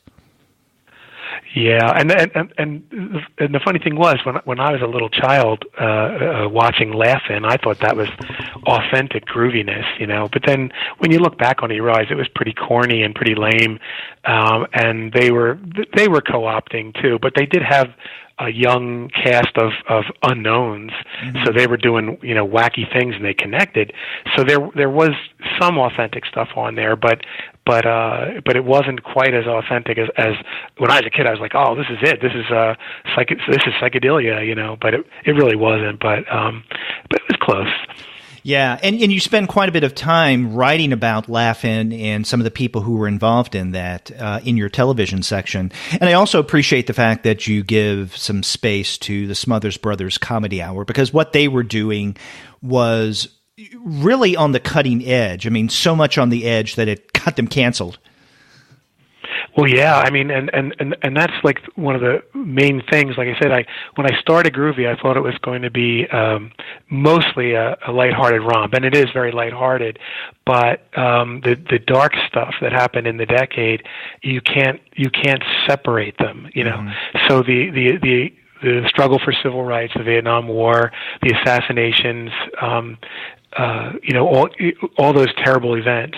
Yeah, and the funny thing was, when I was a little child watching Laugh-In, I thought that was authentic grooviness, But then when you look back on it, you realize it was pretty corny and pretty lame, and they were co-opting too. But they did have a young cast of unknowns, so they were doing wacky things and they connected. So there was some authentic stuff on there, but it wasn't quite as authentic as when I was a kid. I was like, oh, this is it. This is psychedelia, but it really wasn't. But it was close. Yeah, and you spend quite a bit of time writing about Laugh-In and some of the people who were involved in that in your television section. And I also appreciate the fact that you give some space to the Smothers Brothers Comedy Hour, because what they were doing was really on the cutting edge. I mean, so much on the edge that it got them canceled. Well, yeah, I mean, and that's like one of the main things. Like I said, when I started Groovy, I thought it was going to be mostly a lighthearted romp, and it is very lighthearted. But the dark stuff that happened in the decade, you can't separate them. So the struggle for civil rights, the Vietnam War, the assassinations, all those terrible events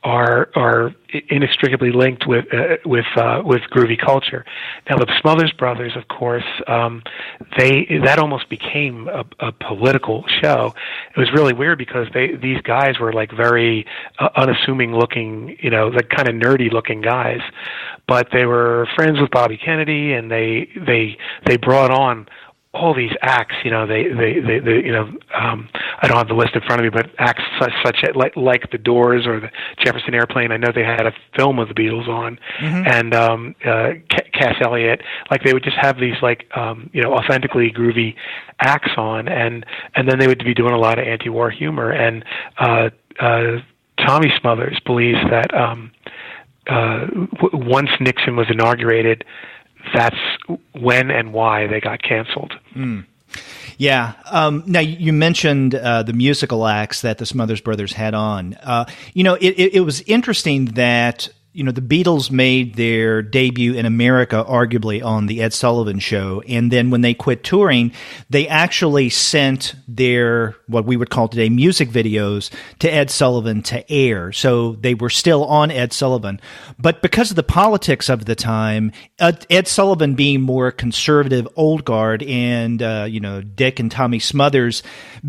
are inextricably linked with groovy culture. Now, the Smothers Brothers, of course, that almost became a political show. It was really weird because these guys were like very unassuming looking, like kind of nerdy looking guys, but they were friends with Bobby Kennedy, and they brought on all these acts, I don't have the list in front of me, but acts such like the Doors or the Jefferson Airplane. I know they had a film of the Beatles on, and Cass Elliot. Like they would just have these authentically groovy acts on, and then they would be doing a lot of anti-war humor. And Tommy Smothers believes that once Nixon was inaugurated, that's when and why they got canceled. Yeah. Now, you mentioned the musical acts that the Smothers Brothers had on. It was interesting that the Beatles made their debut in America arguably on the Ed Sullivan Show, and then when they quit touring, they actually sent their, what we would call today, music videos to Ed Sullivan to air. So they were still on Ed Sullivan. But because of the politics of the time, Ed Sullivan being more conservative, old guard, and Dick and Tommy Smothers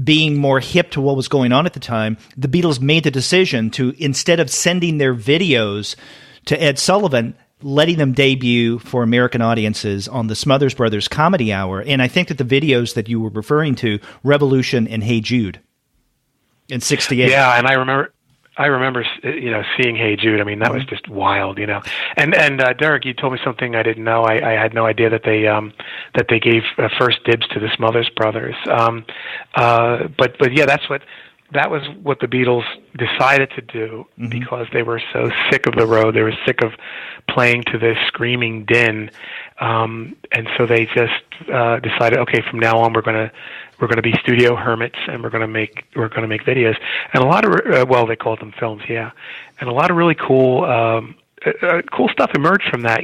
being more hip to what was going on at the time, the Beatles made the decision to, instead of sending their videos to Ed Sullivan, letting them debut for American audiences on the Smothers Brothers Comedy Hour. And I think that the videos that you were referring to, Revolution and Hey Jude, in '68. Yeah, and I remember seeing Hey Jude. I mean, that was just wild, And Derek, you told me something I didn't know. I had no idea that they gave first dibs to the Smothers Brothers. But yeah, that was what the Beatles decided to do, because they were so sick of the road. They were sick of playing to this screaming din, and so they just decided, okay, from now on we're going to be studio hermits, and we're going to make videos. And a lot of they called them films, yeah, and a lot of really cool stuff emerged from that.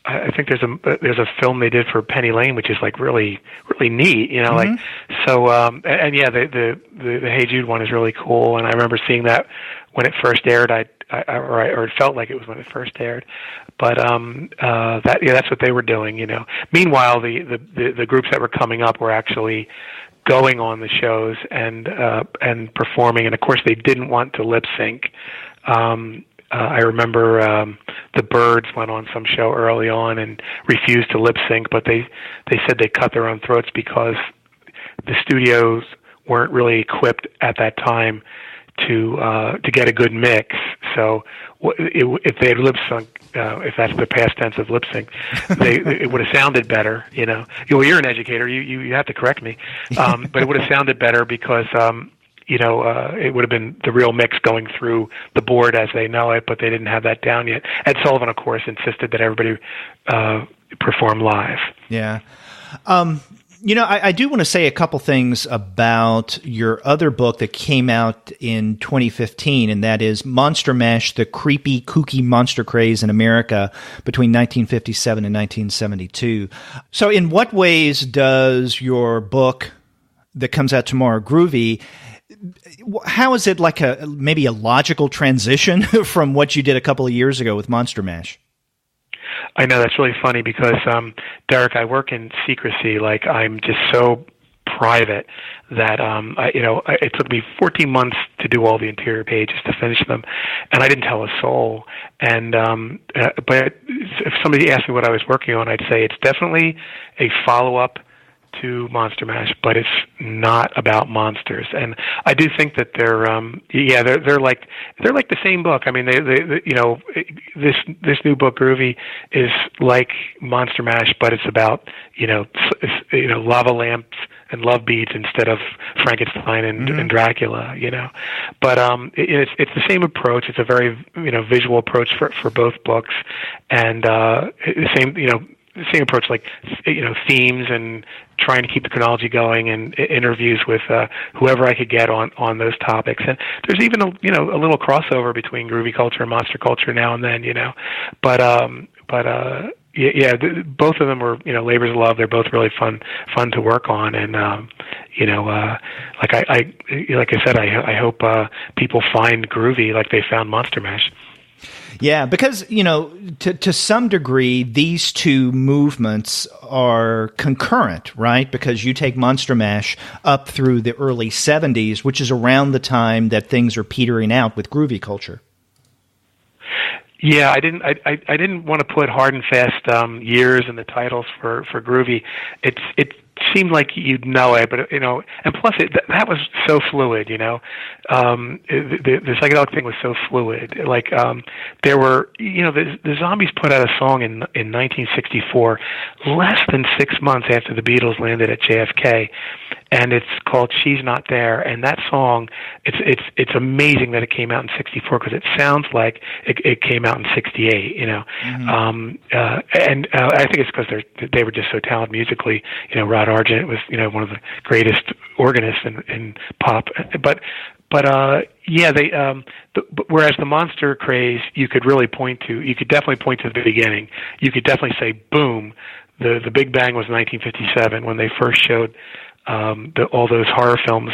I think there's a film they did for Penny Lane, which is like really, really neat, like, so, and yeah, the Hey Jude one is really cool. And I remember seeing that when it first aired, or it felt like it was when it first aired, but, that's what they were doing, Meanwhile, the groups that were coming up were actually going on the shows and performing. And of course they didn't want to lip sync. I remember the Byrds went on some show early on and refused to lip sync, but they said they cut their own throats because the studios weren't really equipped at that time to get a good mix. So if they had lip sync, if that's the past tense of lip sync, it would have sounded better. Well, you're an educator, you have to correct me, but it would have sounded better because. It would have been the real mix going through the board as they know it, but they didn't have that down yet. Ed Sullivan, of course, insisted that everybody perform live. Yeah. I do want to say a couple things about your other book that came out in 2015, and that is Monster Mash, The Creepy, Kooky Monster Craze in America between 1957 and 1972. So in what ways does your book that comes out tomorrow, Groovy, how is it like maybe a logical transition from what you did a couple of years ago with Monster Mash? I know that's really funny because, Derek, I work in secrecy. Like, I'm just so private that it took me 14 months to do all the interior pages to finish them, and I didn't tell a soul. And but if somebody asked me what I was working on, I'd say it's definitely a follow-up to Monster Mash, but it's not about monsters. And I do think that they're like the same book. I mean, they this new book, Groovy, is like Monster Mash, but it's about lava lamps and love beads instead of Frankenstein and Dracula. But it's the same approach. It's a very visual approach for both books, and the same approach, like themes and trying to keep the chronology going, and interviews with whoever I could get on those topics. And there's even a little crossover between groovy culture and monster culture now and then. But both of them were labors of love. They're both really fun to work on, and like I said, I hope people find Groovy like they found Monster Mash. Yeah, because, to some degree, these two movements are concurrent, right? Because you take Monster Mash up through the early 70s, which is around the time that things are petering out with groovy culture. Yeah, I didn't want to put hard and fast years in the titles for Groovy. It seemed like you'd know it, but and plus that was so fluid. The psychedelic thing was so fluid. Like there were, the Zombies put out a song in 1964, less than 6 months after the Beatles landed at JFK, and it's called "She's Not There." And that song, it's amazing that it came out in '64 because it sounds like it came out in '68. And I think it's because they were just so talented musically. Rod Argent was one of the greatest organists in pop. But whereas the monster craze, you could definitely point to the beginning. You could definitely say, boom, the Big Bang was 1957 when they first showed all those horror films,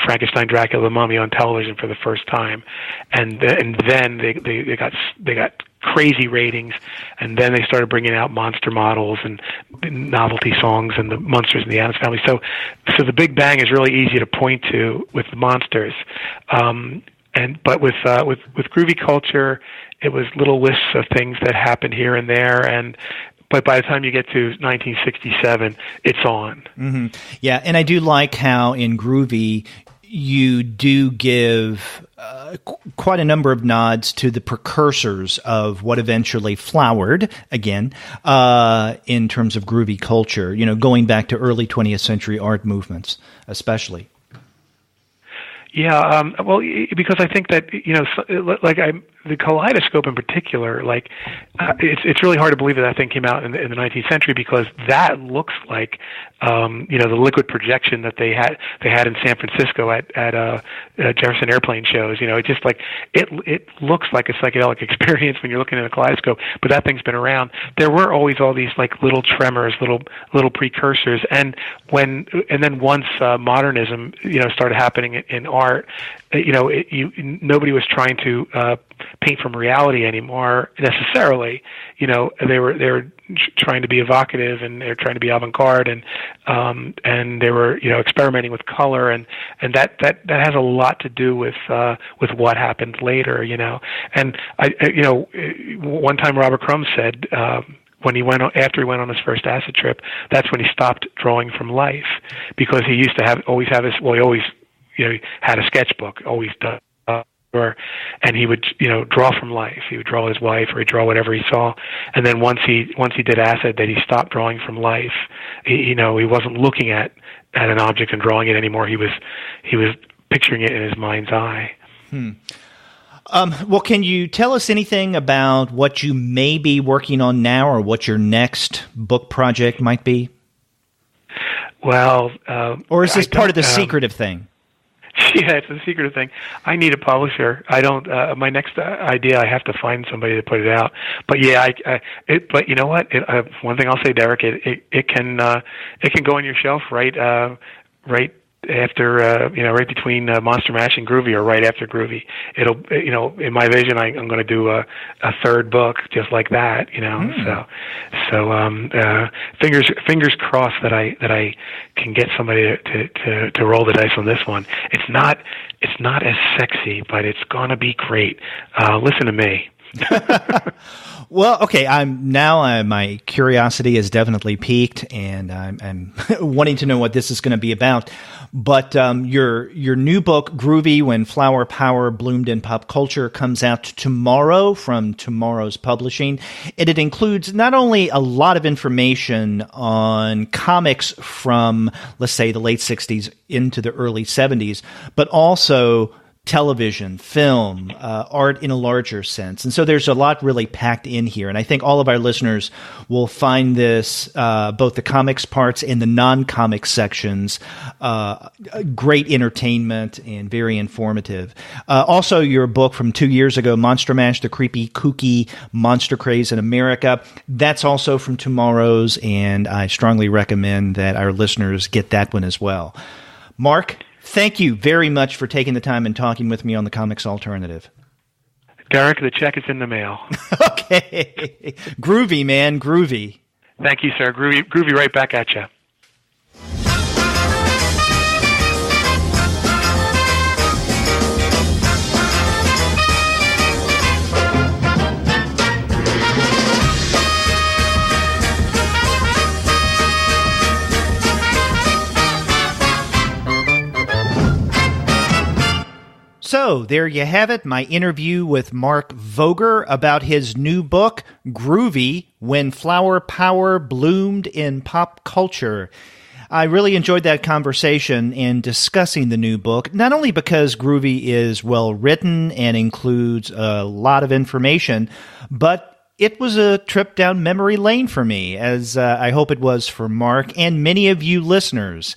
Frankenstein, Dracula, the Mummy on television for the first time, and then they got crazy ratings, and then they started bringing out monster models and novelty songs and the Monsters in the Addams Family. So the Big Bang is really easy to point to with the monsters, but with groovy culture, it was little lists of things that happened here and there, but by the time you get to 1967, it's on. Mm-hmm. Yeah, and I do like how in Groovy you do give quite a number of nods to the precursors of what eventually flowered, again, in terms of groovy culture, going back to early 20th century art movements, especially. Yeah, well, because I think that the kaleidoscope in particular, it's really hard to believe that thing came out in the 19th century, because that looks like the liquid projection that they had in San Francisco at Jefferson Airplane shows. It just it looks like a psychedelic experience when you're looking at a kaleidoscope. But that thing's been around. There were always all these little tremors, little precursors, and then once modernism started happening in art, nobody was trying to paint from reality anymore necessarily. They were trying to be evocative, and they were trying to be avant-garde, and they were experimenting with color, and that has a lot to do with what happened later. And one time Robert Crumb said, after he went on his first acid trip, that's when he stopped drawing from life, because he used to always had a sketchbook, always done, and he would draw from life. He would draw his wife, or he'd draw whatever he saw. And then once he did acid, that he stopped drawing from life. He wasn't looking at an object and drawing it anymore. He was picturing it in his mind's eye. Well, can you tell us anything about what you may be working on now, or what your next book project might be? Well, or is this part of the secretive thing? Yeah, it's a secretive thing. I need a publisher. I don't. My next idea, I have to find somebody to put it out. But yeah, but you know what? One thing I'll say, Derek, it can go on your shelf right after right between Monster Mash and Groovy, or right after Groovy. It'll in my vision, I'm going to do a third book just like that. So fingers crossed that I can get somebody to roll the dice on this one. It's not as sexy, but it's going to be great. Listen to me. Well, okay. My curiosity is definitely piqued, and I'm wanting to know what this is going to be about. But your new book, Groovy: When Flower Power Bloomed in Pop Culture, comes out tomorrow from TwoMorrows Publishing, and it includes not only a lot of information on comics from, let's say, the late '60s into the early '70s, but also television, film, art in a larger sense. And so there's a lot really packed in here. And I think all of our listeners will find this, both the comics parts and the non-comics sections, great entertainment and very informative. Also, your book from 2 years ago, Monster Mash, the Creepy Kooky Monster Craze in America, that's also from TwoMorrows, and I strongly recommend that our listeners get that one as well. Mark, thank you very much for taking the time and talking with me on the Comics Alternative. Derek, the check is in the mail. Okay. Groovy, man. Groovy. Thank you, sir. Groovy right back at you. So there you have it, my interview with Mark Voger about his new book, Groovy: When Flower Power Bloomed in Pop Culture. I really enjoyed that conversation in discussing the new book, not only because Groovy is well written and includes a lot of information, but it was a trip down memory lane for me, as I hope it was for Mark and many of you listeners.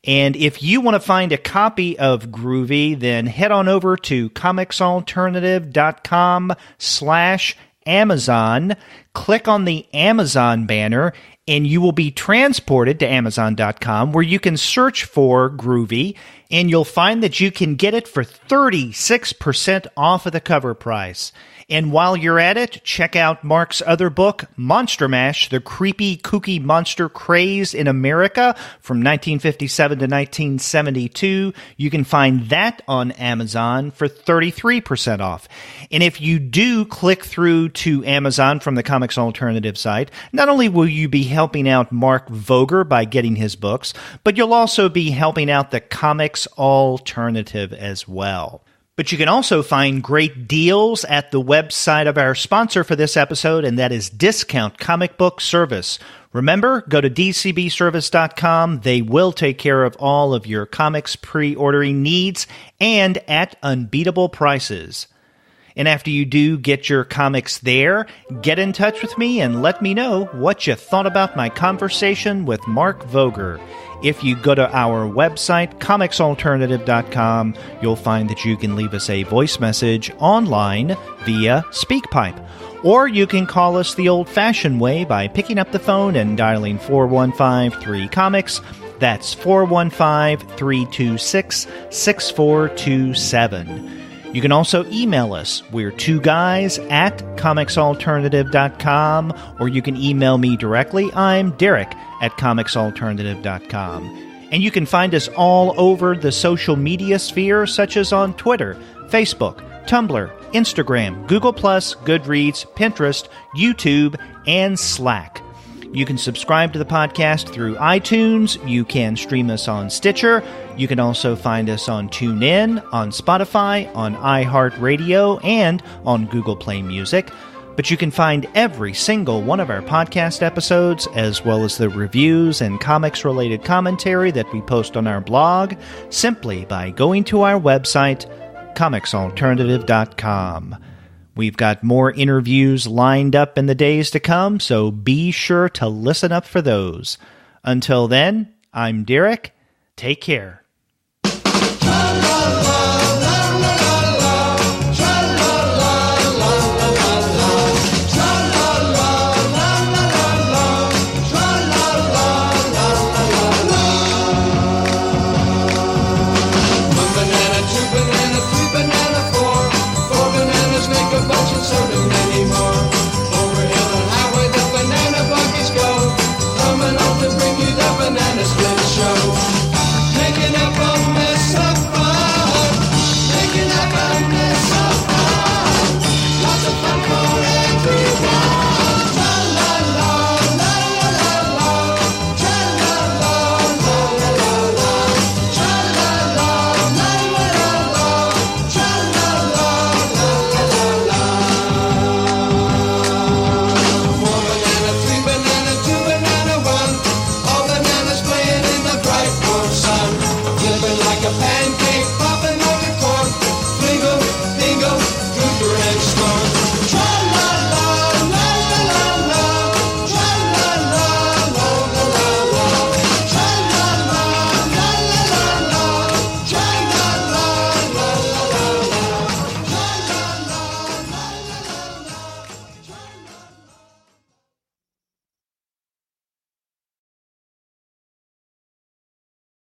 And if you want to find a copy of Groovy, then head on over to comixalternative.com/Amazon, click on the Amazon banner, and you will be transported to Amazon.com, where you can search for Groovy, and you'll find that you can get it for 36% off of the cover price. And while you're at it, check out Mark's other book, Monster Mash, the Creepy Kooky Monster Craze in America from 1957 to 1972. You can find that on Amazon for 33% off. And if you do click through to Amazon from the Comics Alternative site, not only will you be helping out Mark Voger by getting his books, but you'll also be helping out the Comics Alternative as well. But you can also find great deals at the website of our sponsor for this episode, and that is Discount Comic Book Service. Remember, go to dcbservice.com. They will take care of all of your comics pre-ordering needs and at unbeatable prices. And after you do get your comics there, get in touch with me and let me know what you thought about my conversation with Mark Voger. If you go to our website, comixalternative.com, you'll find that you can leave us a voice message online via SpeakPipe. Or you can call us the old-fashioned way by picking up the phone and dialing 415-3-COMICS. That's 415-326-6427. You can also email us. We're 2guys@comixalternative.com, or you can email me directly. I'm Derek@comixalternative.com. And you can find us all over the social media sphere, such as on Twitter, Facebook, Tumblr, Instagram, Google+, Goodreads, Pinterest, YouTube, and Slack. You can subscribe to the podcast through iTunes. You can stream us on Stitcher. You can also find us on TuneIn, on Spotify, on iHeartRadio, and on Google Play Music. But you can find every single one of our podcast episodes, as well as the reviews and comics-related commentary that we post on our blog, simply by going to our website, comixalternative.com. We've got more interviews lined up in the days to come, so be sure to listen up for those. Until then, I'm Derek. Take care. Zulu.